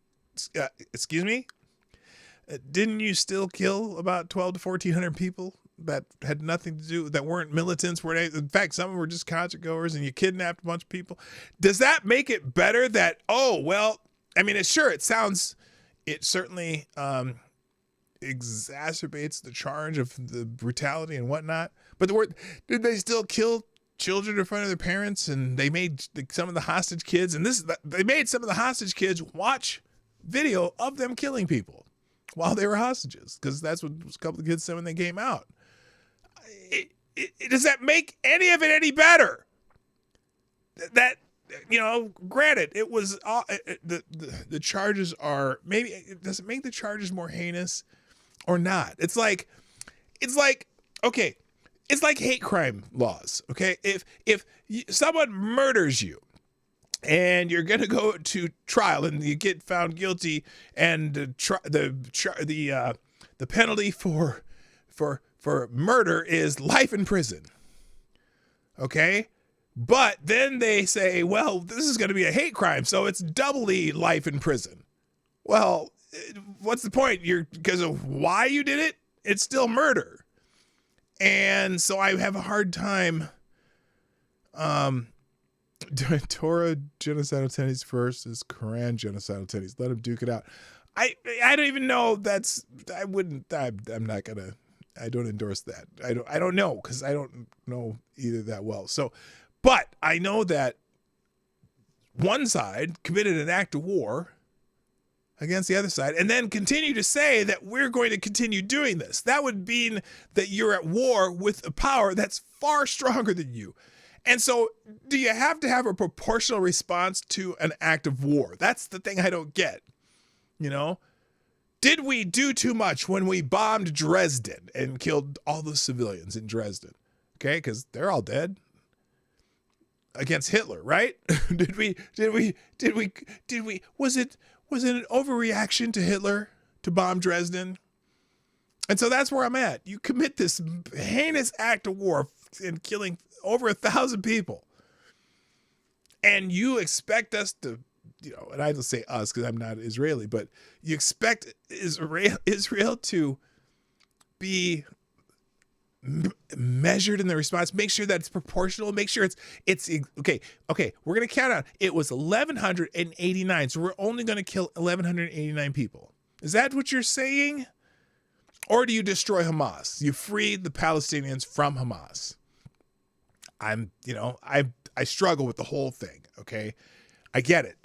Didn't you still kill about 12 to 1,400 people that had nothing to do, that weren't militants? In fact, some of them were just concert goers, and you kidnapped a bunch of people. Does that make it better that, it certainly exacerbates the charge of the brutality and whatnot. But did they still kill children in front of their parents? And they made some of the hostage kids, they made some of the hostage kids watch video of them killing people. while they were hostages, because that's what a couple of kids said when they came out. Does that make any of it any better? That, granted, it was the charges are, maybe, does it make the charges more heinous or not? It's like, okay, it's like hate crime laws. Okay, if someone murders you and you're gonna go to trial and you get found guilty, and the penalty for murder is life in prison. Okay. But then they say, well, this is going to be a hate crime, so it's doubly life in prison. Well, what's the point? Because of why you did it, it's still murder. And so I have a hard time. Torah genocidal tendencies versus Quran genocidal tendencies. Let him duke it out. I don't even know. I don't endorse that. I don't know, because I don't know either that well. So, but I know that one side committed an act of war against the other side and then continue to say that we're going to continue doing this. That would mean that you're at war with a power that's far stronger than you. And so do you have to have a proportional response to an act of war? That's the thing I don't get. Did we do too much when we bombed Dresden and killed all the civilians in Dresden? Okay, because they're all dead. Against Hitler, right? Was it an overreaction to Hitler to bomb Dresden? And so that's where I'm at. You commit this heinous act of war in killing over 1,000 people. And you expect us to, and I don't say us because I'm not Israeli, but you expect Israel to be measured in the response, make sure that it's proportional, make sure it's okay, we're going to count out. It was 1,189, so we're only going to kill 1,189 people. Is that what you're saying? Or do you destroy Hamas? You free the Palestinians from Hamas. I struggle with the whole thing, okay? I get it.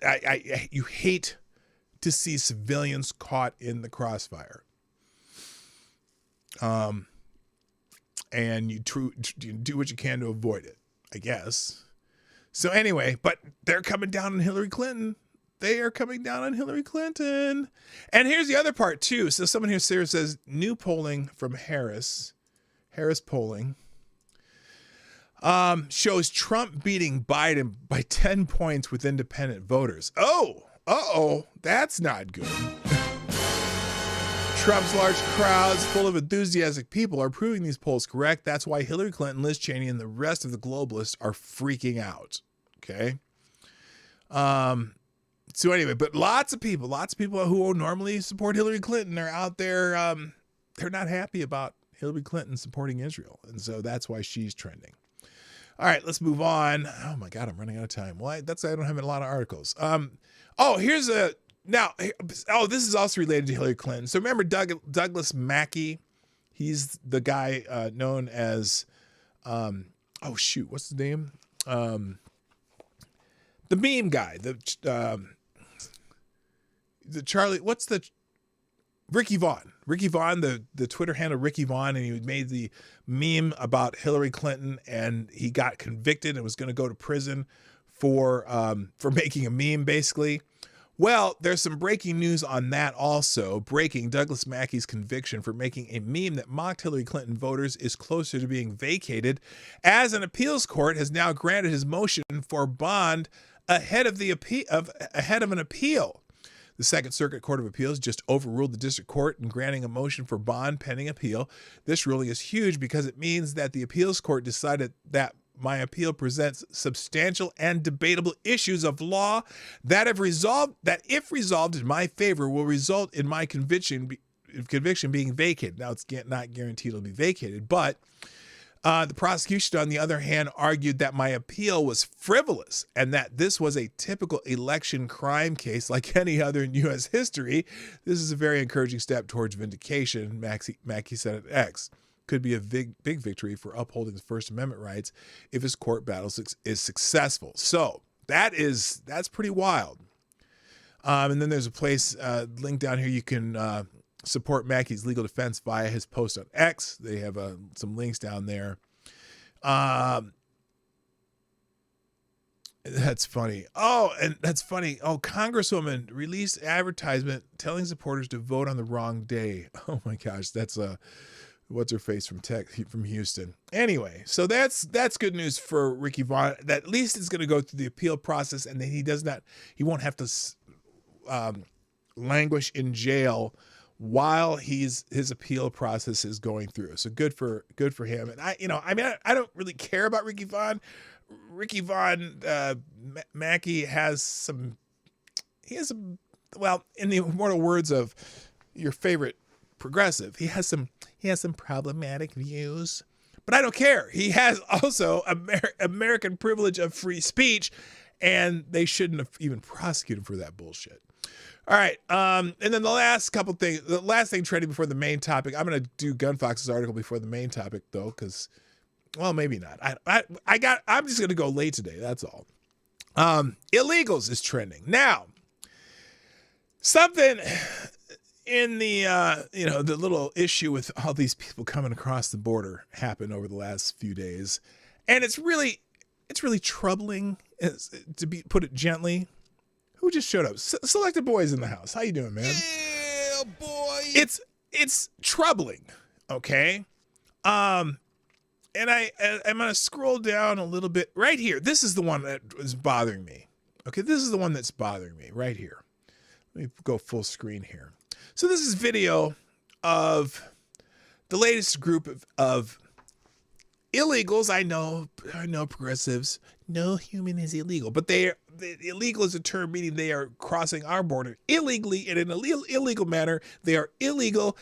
You hate to see civilians caught in the crossfire. And you do what you can to avoid it, I guess. So anyway, but they're coming down on Hillary Clinton. They are coming down on Hillary Clinton. And here's the other part too. So someone here says, new polling from Harris polling, shows Trump beating Biden by 10 points with independent voters. Oh, that's not good. Trump's large crowds full of enthusiastic people are proving these polls correct. That's why Hillary Clinton, Liz Cheney, and the rest of the globalists are freaking out. Okay. So anyway, but lots of people who normally support Hillary Clinton are out there. They're not happy about Hillary Clinton supporting Israel. And so that's why she's trending. All right, let's move on. Oh my God, I'm running out of time. Well, I don't have a lot of articles. This is also related to Hillary Clinton. So remember Douglas Mackey? He's the guy known as, what's his name? The meme guy. Ricky Vaughn. Ricky Vaughn, the Twitter handle Ricky Vaughn, and he made the meme about Hillary Clinton, and he got convicted and was going to go to prison for making a meme, basically. Well, there's some breaking news on that also. Breaking: Douglas Mackey's conviction for making a meme that mocked Hillary Clinton voters is closer to being vacated, as an appeals court has now granted his motion for bond ahead of an appeal. The Second Circuit Court of Appeals just overruled the district court in granting a motion for bond pending appeal. This ruling is huge because it means that the appeals court decided that my appeal presents substantial and debatable issues of law that if resolved in my favor, will result in my conviction being vacated. Now, it's not guaranteed it'll be vacated, but the prosecution, on the other hand, argued that my appeal was frivolous and that this was a typical election crime case like any other in U.S. history. This is a very encouraging step towards vindication, Mackey said at X. Could be a big victory for upholding the First Amendment rights if his court battle is successful. So that's pretty wild. And then there's a place link down here you can support Mackey's legal defense via his post on X. They have some links down there. That's funny. Oh, and that's funny. Oh, Congresswoman released advertisement telling supporters to vote on the wrong day. Oh my gosh, that's what's her face from Houston. Anyway, so that's good news for Ricky Vaughn. That at least it's going to go through the appeal process, and then he won't have to languish in jail while his appeal process is going through. So good for him. And I don't really care about Ricky Vaughn. Ricky Vaughn, Mackey has some, well, in the immortal words of your favorite progressive, he has some problematic views, but I don't care. He has also American privilege of free speech, and they shouldn't have even prosecuted him for that bullshit. All right. And then the last thing trending before the main topic, I'm going to do Gunfox's article before the main topic though, because, well, maybe not. I'm just going to go late today. That's all. Illegals is trending. Now, something in the, the little issue with all these people coming across the border happened over the last few days. And it's really troubling, to put it gently. Who just showed up? Selected Boys in the house. How you doing, man? Yeah, boy. It's troubling, okay? And I'm going to scroll down a little bit right here. This is the one that is bothering me. Okay, this is the one that's bothering me right here. Let me go full screen here. So this is video of the latest group of illegals. I know progressives. No human is illegal, but illegal is a term meaning they are crossing our border illegally and in an illegal manner. They are illegal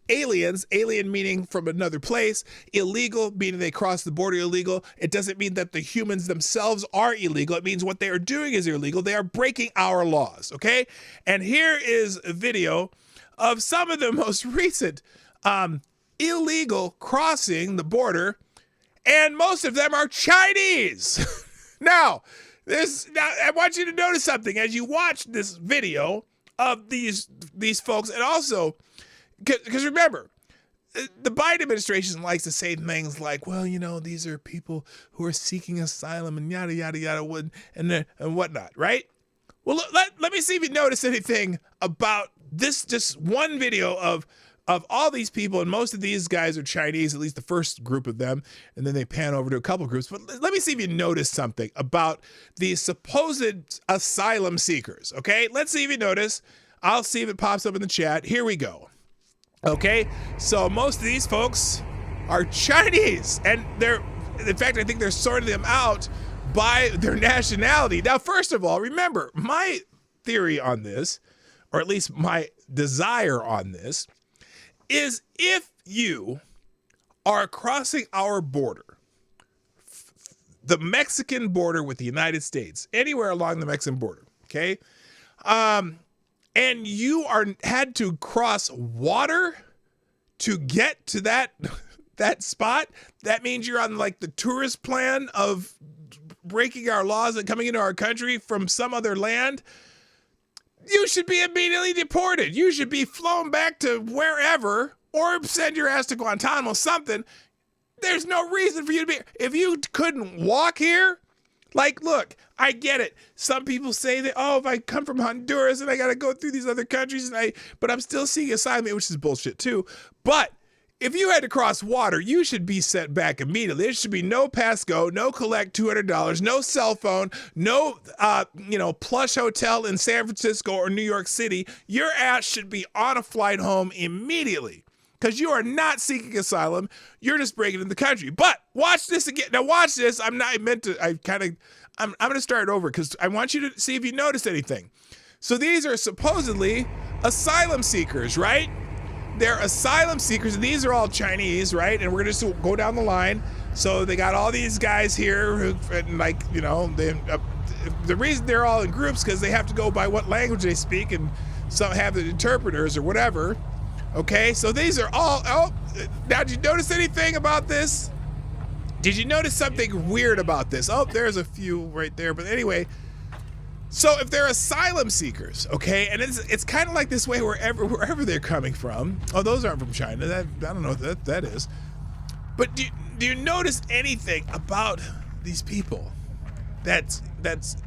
aliens, alien meaning from another place, illegal meaning they cross the border illegal. It doesn't mean that the humans themselves are illegal. It means what they are doing is illegal. They are breaking our laws, okay? And here is a video of some of the most recent illegal crossing the border, and most of them are Chinese. Now, I want you to notice something as you watch this video of these folks, and also, because remember, the Biden administration likes to say things like, well, these are people who are seeking asylum and yada, yada, yada, and whatnot, right? Well, let me see if you notice anything about this, just one video of all these people, and most of these guys are Chinese, at least the first group of them, and then they pan over to a couple groups. But let me see if you notice something about these supposed asylum seekers, okay? Let's see if you notice. I'll see if it pops up in the chat. Here we go. Okay, so most of these folks are Chinese, and in fact, I think they're sorting them out by their nationality. Now, first of all, remember, my theory on this, or at least my desire on this, is if you are crossing our border, the Mexican border with the United States, anywhere along the Mexican border, okay, and you had to cross water to get to that spot, that means you're on like the tourist plan of breaking our laws and coming into our country from some other land. You should be immediately deported. You should be flown back to wherever, or send your ass to Guantanamo, something. There's no reason for you to be. If you couldn't walk here, like, look, I get it. Some people say that, if I come from Honduras and I got to go through these other countries, but I'm still seeking asylum, which is bullshit too. But if you had to cross water, you should be sent back immediately. There should be no pass go, no collect $200, no cell phone, no, plush hotel in San Francisco or New York City. Your ass should be on a flight home immediately, because you are not seeking asylum. You're just breaking into the country. But watch this again. Now watch this. I'm going to start over because I want you to see if you notice anything. So these are supposedly asylum seekers, right? They're asylum seekers, and these are all Chinese, right? And we're going to just go down the line. So they got all these guys here who, the reason they're all in groups because they have to go by what language they speak, and some have the interpreters or whatever. Okay, so these are all, now did you notice anything about this? Did you notice something weird about this? Oh, there's a few right there, but anyway, So if they're asylum seekers, okay, and it's kind of like this way wherever they're coming from. Oh, those aren't from China. I don't know what that is. But do you notice anything about these people that's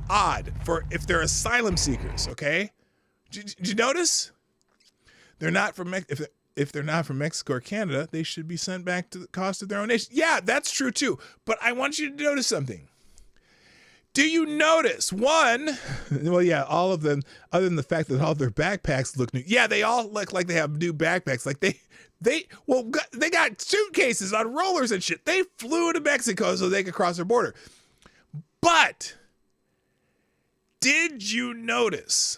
odd for if they're asylum seekers? Okay, did you notice they're not from if they're not from Mexico or Canada, they should be sent back to the cost of their own nation. Yeah, that's true too. But I want you to notice something. Do you notice one? Well, yeah, all of them, other than the fact that all of their backpacks look new. Yeah, they all look like they have new backpacks. Like they got suitcases on rollers and shit. They flew to Mexico so they could cross their border. But did you notice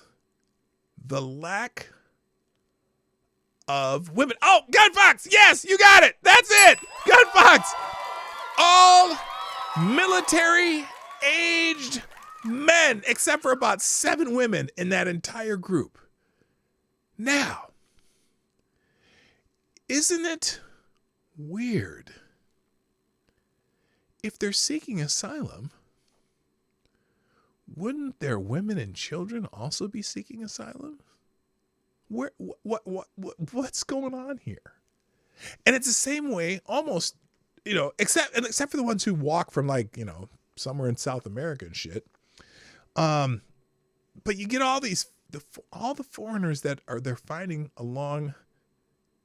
the lack of women? Oh, Gunfox! Yes, you got it. That's it. Gunfox. All military-aged men, except for about 7 women in that entire group. Now, isn't it weird? If they're seeking asylum, wouldn't their women and children also be seeking asylum? What's going on here? And it's the same way, almost, except for the ones who walk from somewhere in South America and shit. But you get all the foreigners they're finding along.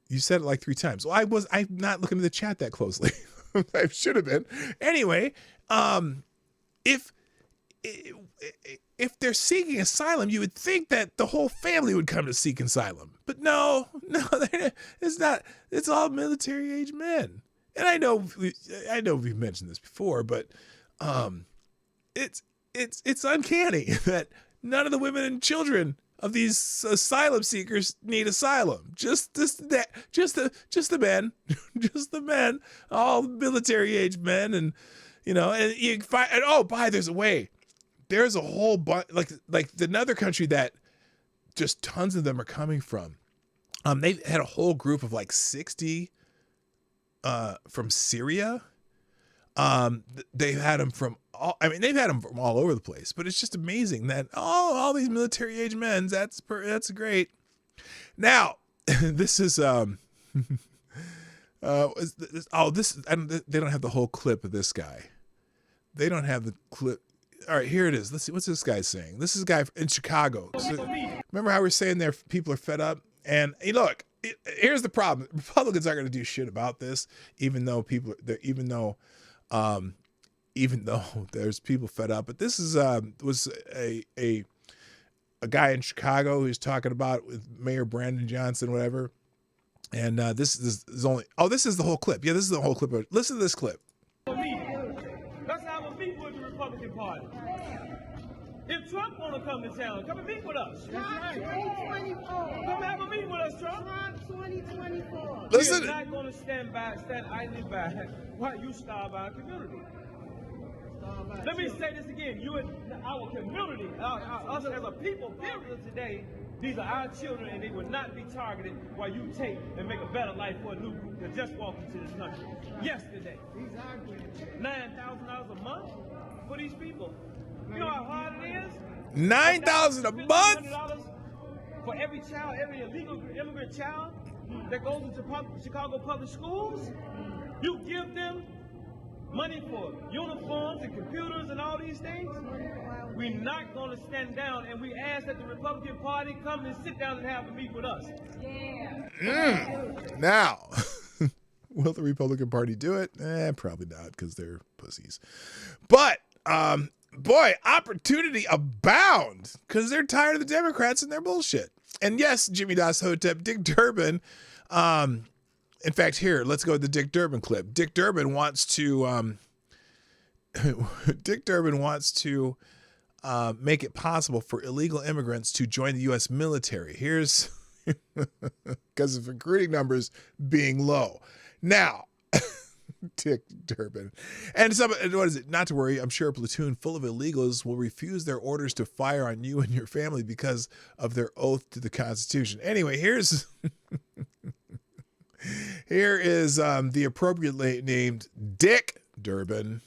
You said it like 3 times. Well, I'm not looking at the chat that closely. I should have been. Anyway, if they're seeking asylum, you would think that the whole family would come to seek asylum. But no, it's not. It's all military-age men. And I know we've mentioned this before, but it's uncanny that none of the women and children of these asylum seekers need asylum. Just the men, just the men, all military-age men, and and you find. And there's a way. There's a whole bunch, like another country that just tons of them are coming from. They've had a whole group of 60 from Syria. They've had them from all over the place, but it's just amazing that all these military age men, that's great. Now, this is, they don't have the whole clip of this guy. They don't have the clip. All right, here it is. Let's see. What's this guy saying? This is a guy in Chicago. So, remember how we were saying people are fed up? And look, here's the problem. Republicans aren't going to do shit about this, even though there's people fed up. But this is was a guy in Chicago who's talking about with Mayor Brandon Johnson, whatever. And this is the whole clip. Yeah, this is the whole clip. Listen to this clip. Let's have a meet with the Republican Party. If Trump want to come to town, come and meet with us. Trump 2024. Come have a meet with us, Trump. Trump 2024. Listen. We're not going to stand idly by while you starve our community. Let me say this again. You and our community, us as a people, period, today, these are our children, and they will not be targeted while you take and make a better life for a new group that just walked into this country yesterday. Exactly. $9,000 a month for these people. You know how hard it is? $9,000 a month for every child, every illegal immigrant child that goes into Chicago public schools. You give them money for uniforms and computers and all these things. We're not going to stand down, and we ask that the Republican Party come and sit down and have a meet with us. Yeah. Now, will the Republican Party do it? Probably not, because they're pussies. But boy, opportunity abound, because they're tired of the Democrats and their bullshit. And yes, Jimmy Das Hotep, Dick Durbin. In fact, here, let's go with the Dick Durbin clip. Dick Durbin wants to make it possible for illegal immigrants to join the U.S. military. Here's because of recruiting numbers being low. Now, Dick Durbin. And what is it? Not to worry, I'm sure a platoon full of illegals will refuse their orders to fire on you and your family because of their oath to the Constitution. Anyway, here is the appropriately named Dick Durbin.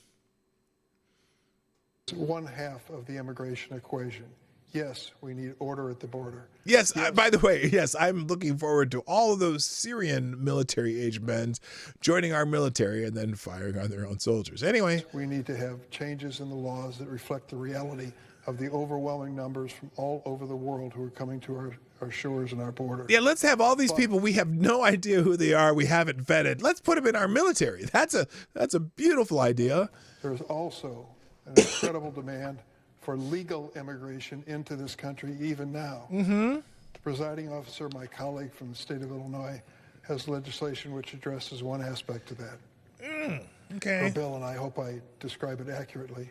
One half of the immigration equation. Yes, we need order at the border. Yes, by the way, yes, I'm looking forward to all of those Syrian military-age men joining our military and then firing on their own soldiers. Anyway. We need to have changes in the laws that reflect the reality of the overwhelming numbers from all over the world who are coming to our shores and our border. Yeah, let's have all these people. We have no idea who they are. We haven't vetted. Let's put them in our military. That's a beautiful idea. There's also an incredible demand for legal immigration into this country even now. Mm-hmm. The presiding officer, my colleague from the state of Illinois, has legislation which addresses one aspect of that. Okay. Her bill, and I hope I describe it accurately,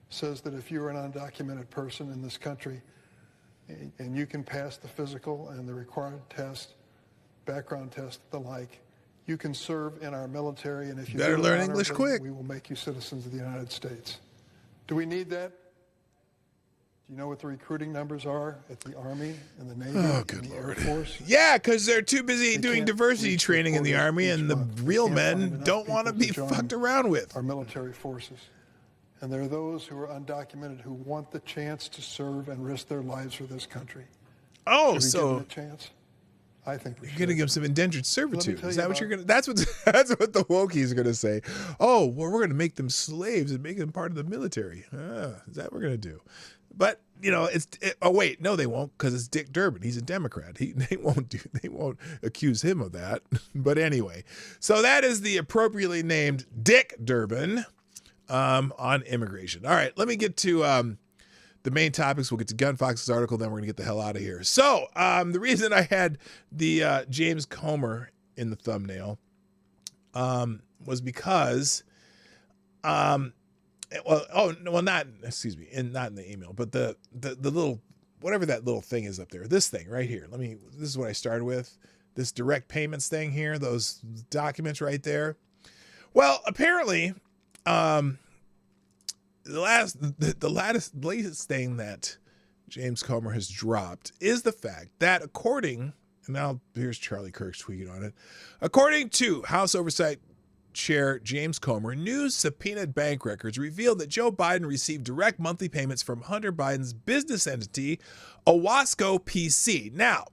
says that if you're an undocumented person in this country and you can pass the physical and the required test, background test, the like, you can serve in our military, and if you better do it learn English honorably, quick. we will make you citizens of the United States. Do we need that? Do you know what the recruiting numbers are at the Army and the Navy and the Air Force? Yeah, because they're too busy doing can't diversity reach training in the reporters Army, each and the month. real We can't men find don't enough want to people be join fucked around with. our military forces. And there are those who are undocumented who want the chance to serve and risk their lives for this country. Oh, Should we give so them a chance? I think we you're should. going to give them some indentured servitude. tell Is you that what about- you're going to? That's what the wokies are going to say. Oh, well, we're going to make them slaves and make them part of the military. Is that what we're going to do? But oh wait, no, they won't, because it's Dick Durbin. He's a Democrat. They won't accuse him of that. But anyway, so that is the appropriately named Dick Durbin on immigration. All right, let me get to the main topics. We'll get to Gun Fox's article, then we're gonna get the hell out of here. So the reason I had the James Comer in the thumbnail was because not in the email, but the little, whatever that little thing is up there, this thing right here. This is what I started with, this direct payments thing here, those documents right there. Well, apparently, the latest thing that James Comer has dropped is the fact that here's Charlie Kirk's tweeting on it. According to House Oversight Chair James Comer, new subpoenaed bank records revealed that Joe Biden received direct monthly payments from Hunter Biden's business entity, Owasco PC. Now,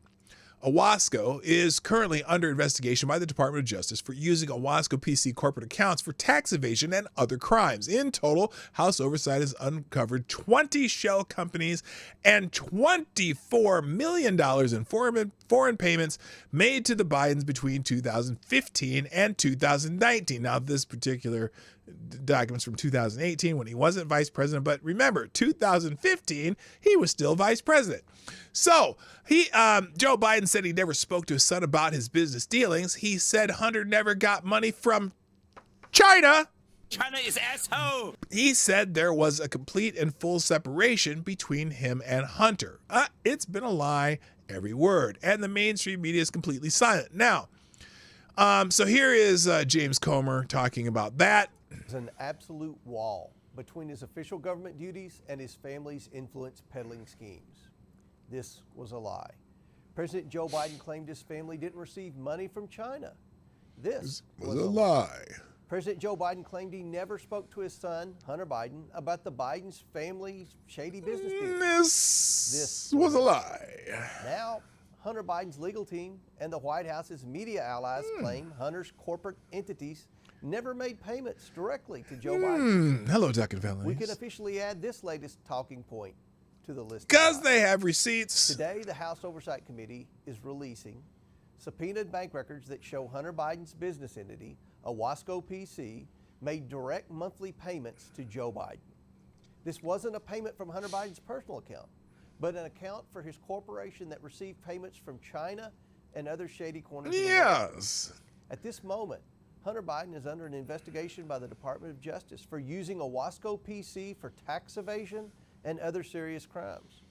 Owasco is currently under investigation by the Department of Justice for using Owasco PC corporate accounts for tax evasion and other crimes. In total, House Oversight has uncovered 20 shell companies and $24 million in foreign payments made to the Bidens between 2015 and 2019. Now, this particular documents from 2018 when he wasn't vice president, but remember, 2015 he was still vice president. So Joe Biden said he never spoke to his son about his business dealings. He said Hunter never got money from China. China is asshole. He said there was a complete and full separation between him and Hunter. It's been a lie, every word, and the mainstream media is completely silent. Now, so here is James Comer talking about that. There's an absolute wall between his official government duties and his family's influence peddling schemes. This was a lie. President Joe Biden claimed his family didn't receive money from China. This was a lie. President Joe Biden claimed he never spoke to his son, Hunter Biden, about the Biden's family's shady business deals. This was a lie. Now, Hunter Biden's legal team and the White House's media allies claim Hunter's corporate entities never made payments directly to Joe Biden. Hello, Duck and Valleys. We can officially add this latest talking point to the list. Because they have receipts. Today, the House Oversight Committee is releasing subpoenaed bank records that show Hunter Biden's business entity, Owasco PC, made direct monthly payments to Joe Biden. This wasn't a payment from Hunter Biden's personal account, but an account for his corporation that received payments from China and other shady corners. Yes. At this moment, Hunter Biden is under an investigation by the Department of Justice for using Owasco PC for tax evasion and other serious crimes.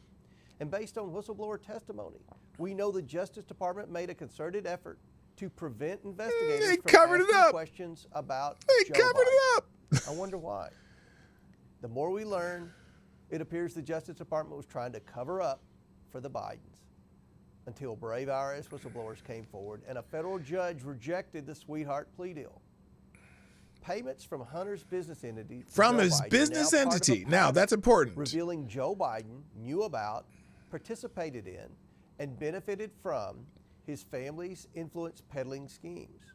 And based on whistleblower testimony, we know the Justice Department made a concerted effort to prevent investigators from asking questions about Joe Biden. I wonder why. The more we learn, it appears the Justice Department was trying to cover up for the Bidens until brave IRS whistleblowers came forward and a federal judge rejected the sweetheart plea deal. Payments from Hunter's business entity. From his business entity. Now, that's important. Revealing Joe Biden knew about participated in, and benefited from his family's influence peddling schemes.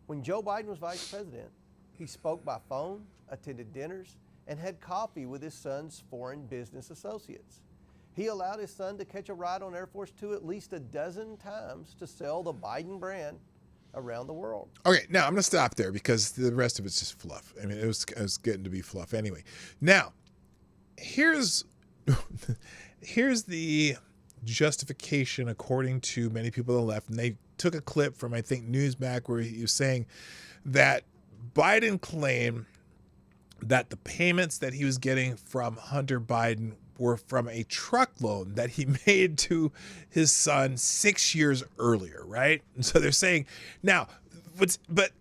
When Joe Biden was vice president, he spoke by phone, attended dinners, and had coffee with his son's foreign business associates. He allowed his son to catch a ride on Air Force Two at least a dozen times to sell the Biden brand around the world. Okay, now I'm going to stop there because the rest of it's just fluff. I mean, it was getting to be fluff anyway. Now, here's the justification according to many people on the left, and they took a clip from, I think, Newsmax, where he was saying that Biden claimed that the payments that he was getting from Hunter Biden were from a truck loan that he made to his son 6 years earlier, right? And so they're saying, now, but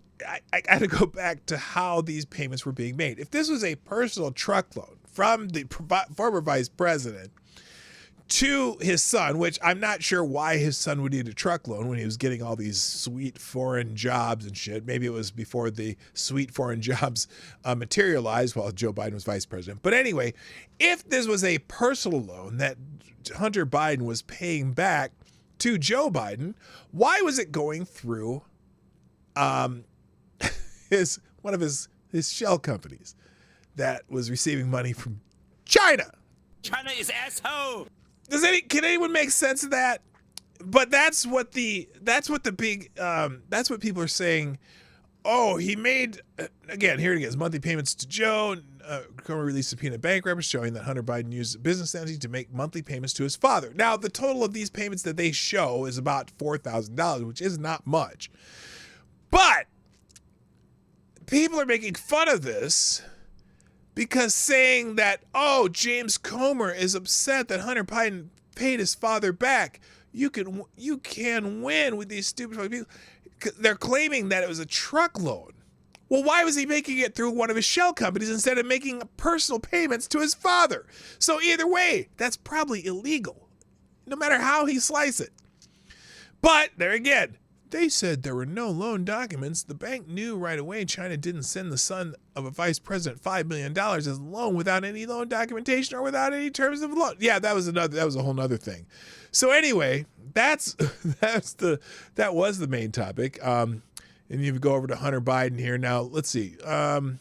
I got to go back to how these payments were being made. If this was a personal truck loan from the former vice president to his son, which I'm not sure why his son would need a truck loan when he was getting all these sweet foreign jobs and shit. Maybe it was before the sweet foreign jobs materialized while Joe Biden was vice president. But anyway, if this was a personal loan that Hunter Biden was paying back to Joe Biden, why was it going through one of his shell companies that was receiving money from China? China is asshole. Can anyone make sense of that? But that's what people are saying. Oh, he made, again, here it is, monthly payments to Joe. Comer released subpoena bank records showing that Hunter Biden used a business entity to make monthly payments to his father. Now, the total of these payments that they show is about $4,000, which is not much. But people are making fun of this because saying that, oh, James Comer is upset that Hunter Biden paid his father back. You can win with these stupid fucking people. They're claiming that it was a truck loan. Well, why was he making it through one of his shell companies instead of making personal payments to his father? So either way, that's probably illegal, no matter how he slice it. But there again, they said there were no loan documents. The bank knew right away China didn't send the son of a vice president $5 million as a loan without any loan documentation or without any terms of loan. Yeah, that was a whole nother thing. So anyway, that was the main topic. And you go over to Hunter Biden here. Now, let's see. I'm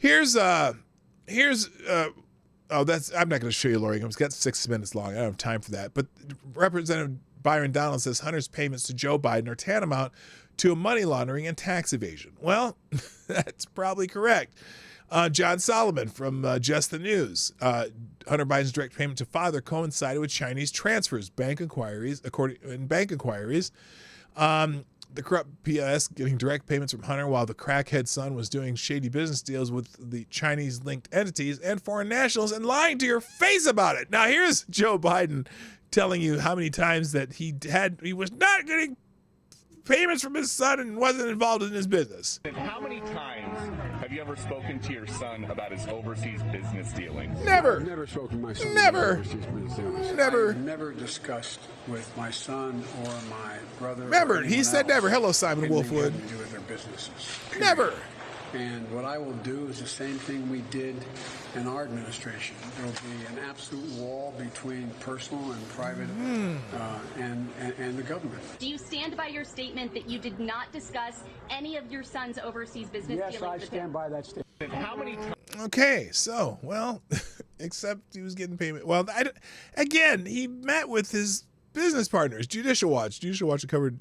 not going to show you, Lori. It's got 6 minutes long. I don't have time for that. But Representative Byron Donald says Hunter's payments to Joe Biden are tantamount to money laundering and tax evasion. Well, that's probably correct. John Solomon from Just the News. Hunter Biden's direct payment to father coincided with Chinese transfers. Bank inquiries. The corrupt PIS getting direct payments from Hunter while the crackhead son was doing shady business deals with the Chinese-linked entities and foreign nationals and lying to your face about it. Now, here's Joe Biden telling you how many times that he was not getting payments from his son and wasn't involved in his business. And how many times have you ever spoken to your son about his overseas business dealings? Never. I've never spoken to my son Never. about overseas business dealings. Never. I've never discussed with my son or my brother. Remember, he said never. Hello, Simon Wolfwood. To do with their businesses. Never. And what I will do is the same thing we did in our administration. There will be an absolute wall between personal and private and the government. Do you stand by your statement that you did not discuss any of your son's overseas business dealings? Yes, I stand by that statement. And how many times? Okay, so, well, except he was getting payment. Well, again, he met with his business partners. Judicial Watch covered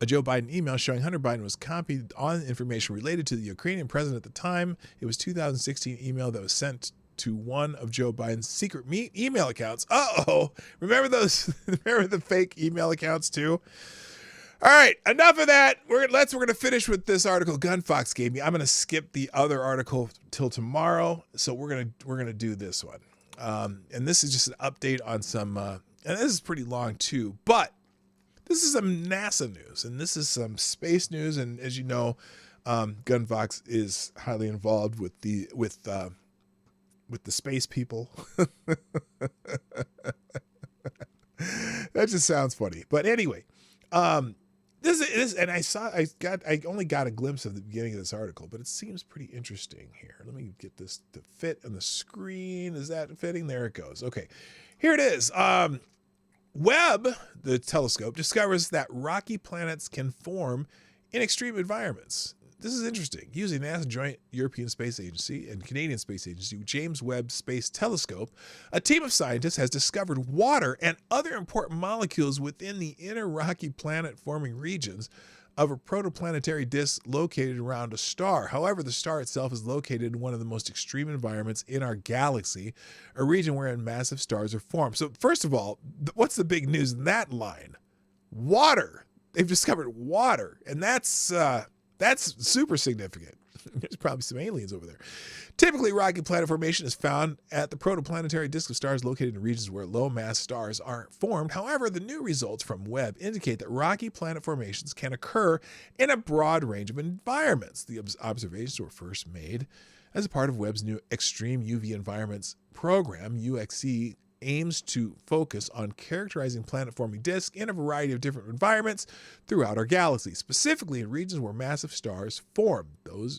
a Joe Biden email showing Hunter Biden was copied on information related to the Ukrainian president at the time. It was 2016 email that was sent to one of Joe Biden's secret email accounts. Uh-oh. Remember those? Remember the fake email accounts too? All right, enough of that. We're going to finish with this article Gunfox gave me. I'm going to skip the other article till tomorrow. So we're going to do this one. And this is just an update on some and this is pretty long too, but this is some NASA news, and this is some space news. And as you know, Gunfox is highly involved with the space people. That just sounds funny. But anyway, and I only got a glimpse of the beginning of this article, but it seems pretty interesting here. Let me get this to fit on the screen. Is that fitting? There it goes. Okay, here it is. Webb, the telescope, discovers that rocky planets can form in extreme environments. This is interesting. Using NASA Joint European Space Agency and Canadian Space Agency James Webb Space Telescope, a team of scientists has discovered water and other important molecules within the inner rocky planet-forming regions of a protoplanetary disk located around a star. However, the star itself is located in one of the most extreme environments in our galaxy, a region wherein massive stars are formed. So first of all, what's the big news in that line? Water. They've discovered water, and that's super significant. There's probably some aliens over there. Typically, rocky planet formation is found at the protoplanetary disk of stars located in regions where low-mass stars aren't formed. However, the new results from Webb indicate that rocky planet formations can occur in a broad range of environments. The observations were first made as a part of Webb's new Extreme UV Environments program. UXE aims to focus on characterizing planet-forming disks in a variety of different environments throughout our galaxy, specifically in regions where massive stars form.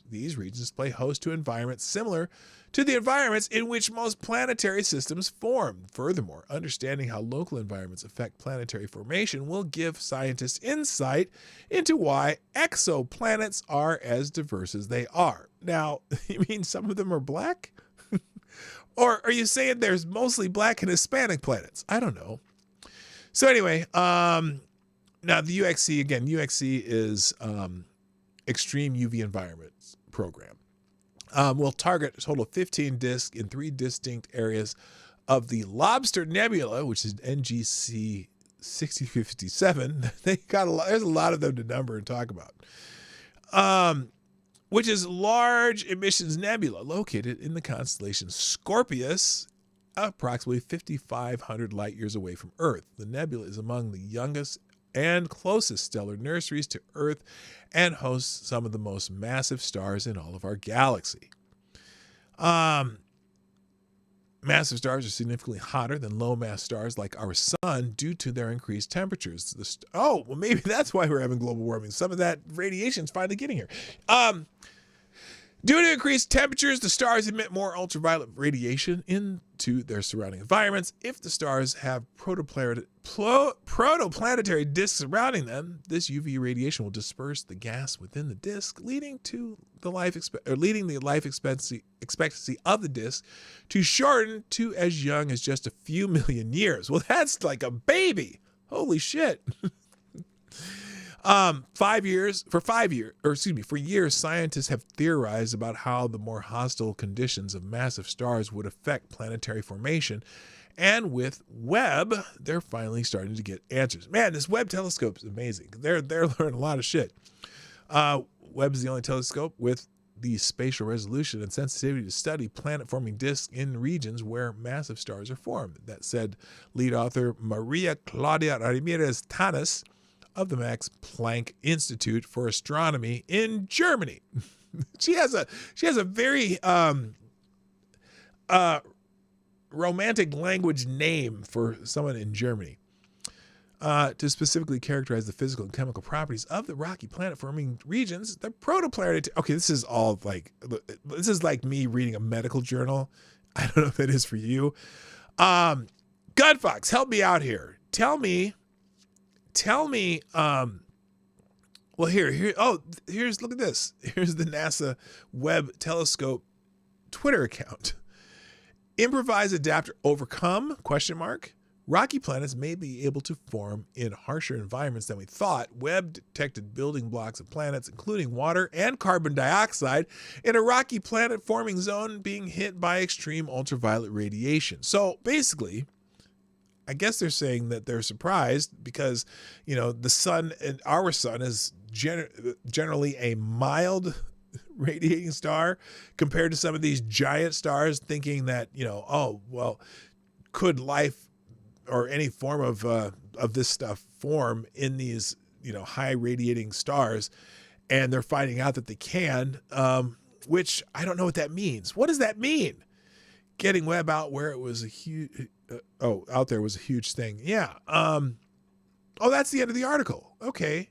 These regions play host to environments similar to the environments in which most planetary systems form. Furthermore, understanding how local environments affect planetary formation will give scientists insight into why exoplanets are as diverse as they are. Now, you mean some of them are black? Or are you saying there's mostly black and Hispanic planets? I don't know. So anyway, now the UXE, again, UXE is Extreme UV Environments Program. Will target a total of 15 disks in 3 distinct areas of the Lobster Nebula, which is NGC 6057. There's a lot of them to number and talk about. Which is large emissions nebula located in the constellation Scorpius, approximately 5,500 light years away from Earth. The nebula is among the youngest and closest stellar nurseries to Earth and hosts some of the most massive stars in all of our galaxy. Massive stars are significantly hotter than low-mass stars like our sun due to their increased temperatures. Well, maybe that's why we're having global warming. Some of that radiation is finally getting here. Due to increased temperatures, the stars emit more ultraviolet radiation into their surrounding environments. If the stars have protoplanetary disks surrounding them, this UV radiation will disperse the gas within the disk, leading the life expectancy of the disk to shorten to as young as just a few million years. Well, that's like a baby. Holy shit. For years, scientists have theorized about how the more hostile conditions of massive stars would affect planetary formation. And with Webb, they're finally starting to get answers. Man, this Webb telescope is amazing. They're learning a lot of shit. Webb is the only telescope with the spatial resolution and sensitivity to study planet-forming disks in regions where massive stars are formed. That said, lead author Maria Claudia Ramirez Tanis of the Max Planck Institute for Astronomy in Germany. She has a very romantic language name for someone in Germany to specifically characterize the physical and chemical properties of the rocky planet-forming regions. The protoplanetary. Okay, this is like me reading a medical journal. I don't know if that is for you. Gunfox, help me out here. Tell me. Well, here's look at this. Here's the NASA Webb Telescope Twitter account. Improvise, adapt, or overcome? ? Rocky planets may be able to form in harsher environments than we thought. Webb detected building blocks of planets, including water and carbon dioxide, in a rocky planet-forming zone being hit by extreme ultraviolet radiation. So basically, I guess they're saying that they're surprised because, the sun and our sun is generally a mild radiating star compared to some of these giant stars, thinking that, could life or any form of this stuff form in these, high radiating stars? And they're finding out that they can, which I don't know what that means. What does that mean? Getting Webb out where it was out there was a huge thing. Yeah. That's the end of the article. Okay.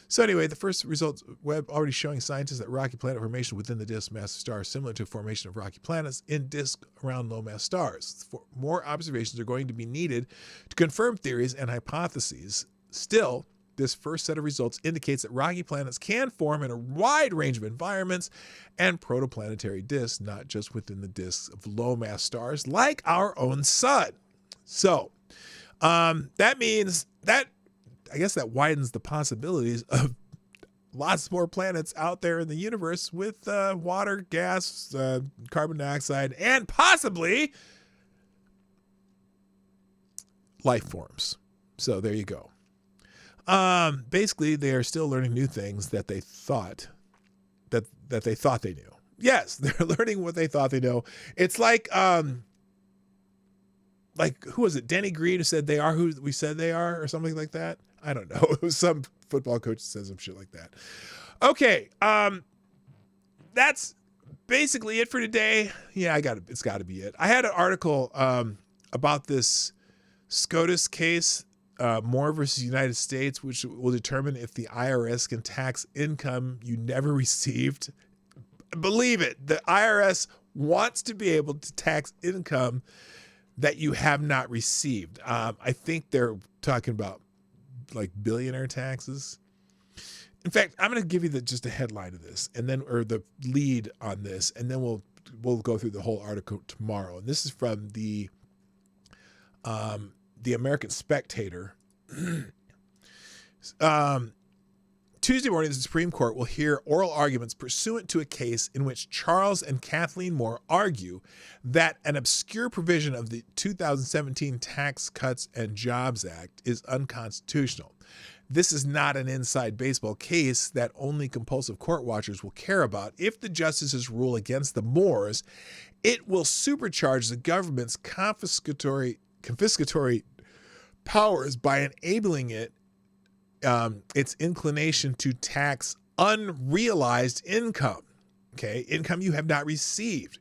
So anyway, the first results web already showing scientists that rocky planet formation within the disk massive star is similar to formation of rocky planets in disk around low mass stars. More observations are going to be needed to confirm theories and hypotheses. Still, this first set of results indicates that rocky planets can form in a wide range of environments and protoplanetary disks, not just within the disks of low mass stars like our own sun. So that means that, I guess that widens the possibilities of lots more planets out there in the universe with water, gas, carbon dioxide, and possibly life forms. So there you go. Basically, they are still learning new things that they thought that they thought they knew. Yes, they're learning what they thought they know. It's like who was it? Denny Green, who said they are who we said they are, or something like that. I don't know. It was some football coach that says some shit like that. Okay, that's basically it for today. Yeah, it's got to be it. I had an article about this SCOTUS case, Moore versus United States, which will determine if the IRS can tax income you never received. Believe it, the IRS wants to be able to tax income that you have not received. I think they're talking about like billionaire taxes. In fact, I'm going to give you just a headline of this, and then, or the lead on this, and then we'll go through the whole article tomorrow. And this is from the American Spectator. Tuesday morning, the Supreme Court will hear oral arguments pursuant to a case in which Charles and Kathleen Moore argue that an obscure provision of the 2017 Tax Cuts and Jobs Act is unconstitutional. This is not an inside baseball case that only compulsive court watchers will care about. If the justices rule against the Moores, it will supercharge the government's confiscatory powers by enabling its inclination to tax unrealized income. Okay, income you have not received.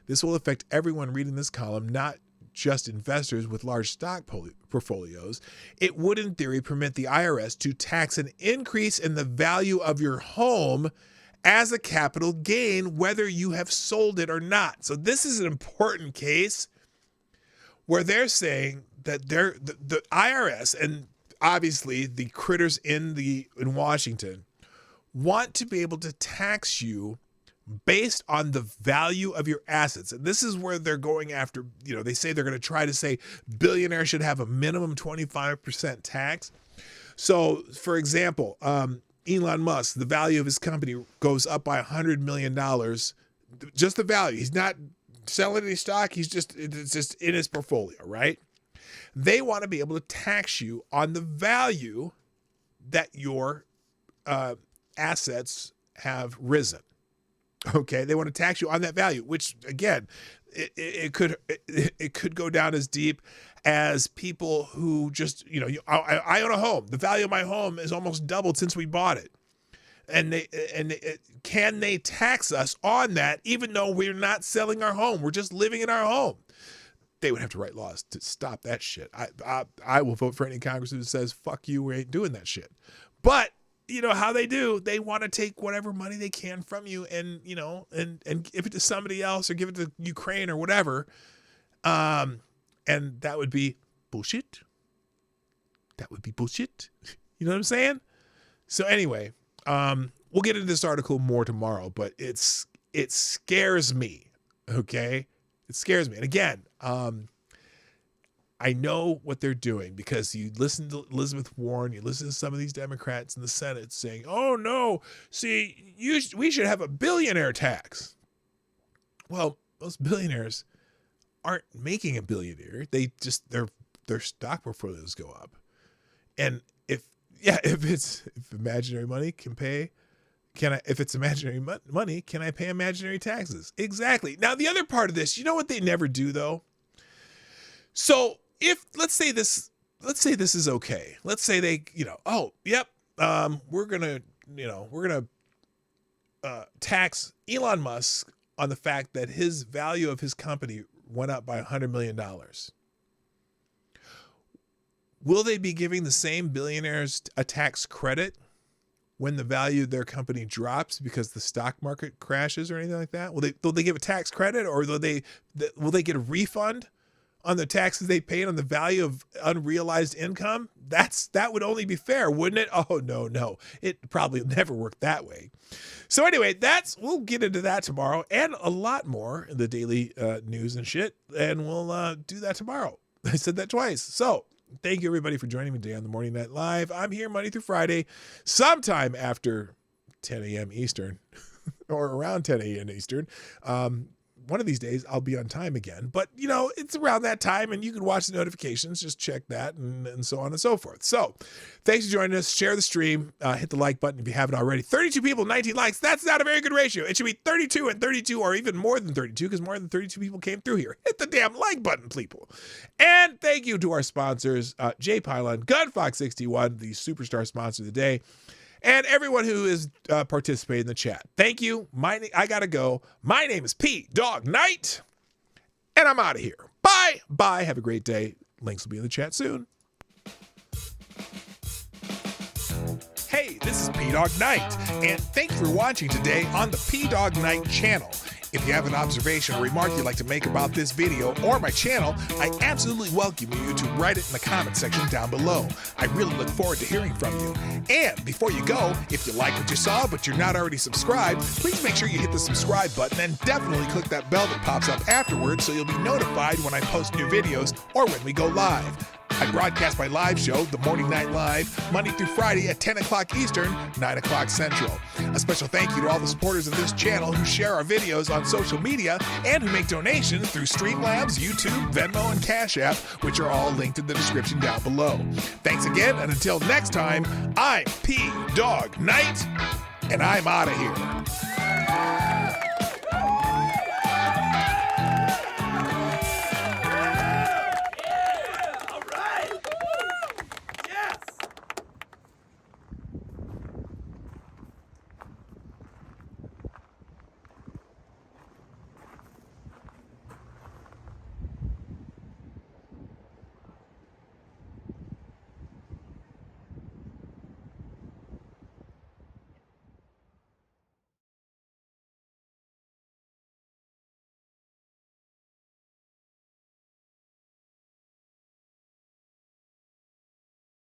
This will affect everyone reading this column, not just investors with large stock portfolios. It would, in theory, permit the IRS to tax an increase in the value of your home as a capital gain, whether you have sold it or not. So this is an important case where they're saying that the IRS and obviously the critters in Washington want to be able to tax you based on the value of your assets. And this is where they're going after, they say they're going to try to say billionaires should have a minimum 25% tax. So, for example, Elon Musk, the value of his company goes up by $100 million. Just the value. He's not selling any stock. It's just in his portfolio, right? They want to be able to tax you on the value that your assets have risen. Okay, they want to tax you on that value, which again, it could go down as deep as people who just I own a home. The value of my home is almost doubled since we bought it, and can they tax us on that even though we're not selling our home? We're just living in our home. They would have to write laws to stop that shit. I will vote for any congressman who says fuck you, we ain't doing that shit. But you know how they do. They want to take whatever money they can from you and give it to somebody else or give it to Ukraine or whatever. And that would be bullshit. That would be bullshit. You know what I'm saying? So anyway, we'll get into this article more tomorrow, but it scares me. Okay? It scares me. And again, I know what they're doing because you listen to Elizabeth Warren, you listen to some of these Democrats in the Senate saying, oh no, see, we should have a billionaire tax. Well, those billionaires aren't making a billionaire. They just, their stock portfolios go up. And if imaginary money can pay, if it's imaginary money, can I pay imaginary taxes? Exactly. Now, the other part of this, you know what they never do though? So if let's say this is okay. Let's say they, we're going to tax Elon Musk on the fact that his value of his company went up by $100 million. Will they be giving the same billionaires a tax credit when the value of their company drops because the stock market crashes or anything like that? Will they give a tax credit, or will they get a refund on the taxes they paid on the value of unrealized income? That would only be fair, wouldn't it? Oh, no. It probably never worked that way. So anyway, we'll get into that tomorrow and a lot more in the daily news and shit. And we'll do that tomorrow. I said that twice. So thank you everybody for joining me today on the Morning Night Live. I'm here Monday through Friday, sometime after 10 a.m. Eastern or around 10 a.m. Eastern. One of these days I'll be on time again, but it's around that time and you can watch the notifications, just check that and so on and so forth. So thanks for joining us. Share the stream, hit the like button if you haven't already. 32 people, 19 likes. That's not a very good ratio. It should be 32 and 32 or even more than 32 because more than 32 people came through here. Hit the damn like button, people. And thank you to our sponsors, J Pylon, Gunfox61, the superstar sponsor of the day, and everyone who is participating in the chat. Thank you. I gotta go. My name is P Dog Knight, and I'm out of here. Bye. Bye. Have a great day. Links will be in the chat soon. Hey, this is P Dog Knight, and thank you for watching today on the P Dog Knight channel. If you have an observation or remark you'd like to make about this video or my channel, I absolutely welcome you to write it in the comment section down below. I really look forward to hearing from you. And before you go, if you like what you saw but you're not already subscribed, please make sure you hit the subscribe button and definitely click that bell that pops up afterwards so you'll be notified when I post new videos or when we go live. I broadcast my live show, The Morning Night Live, Monday through Friday at 10 o'clock Eastern, 9 o'clock Central. A special thank you to all the supporters of this channel who share our videos on social media and who make donations through Streamlabs, YouTube, Venmo, and Cash App, which are all linked in the description down below. Thanks again, and until next time, I'm P Dog Knight, and I'm out of here.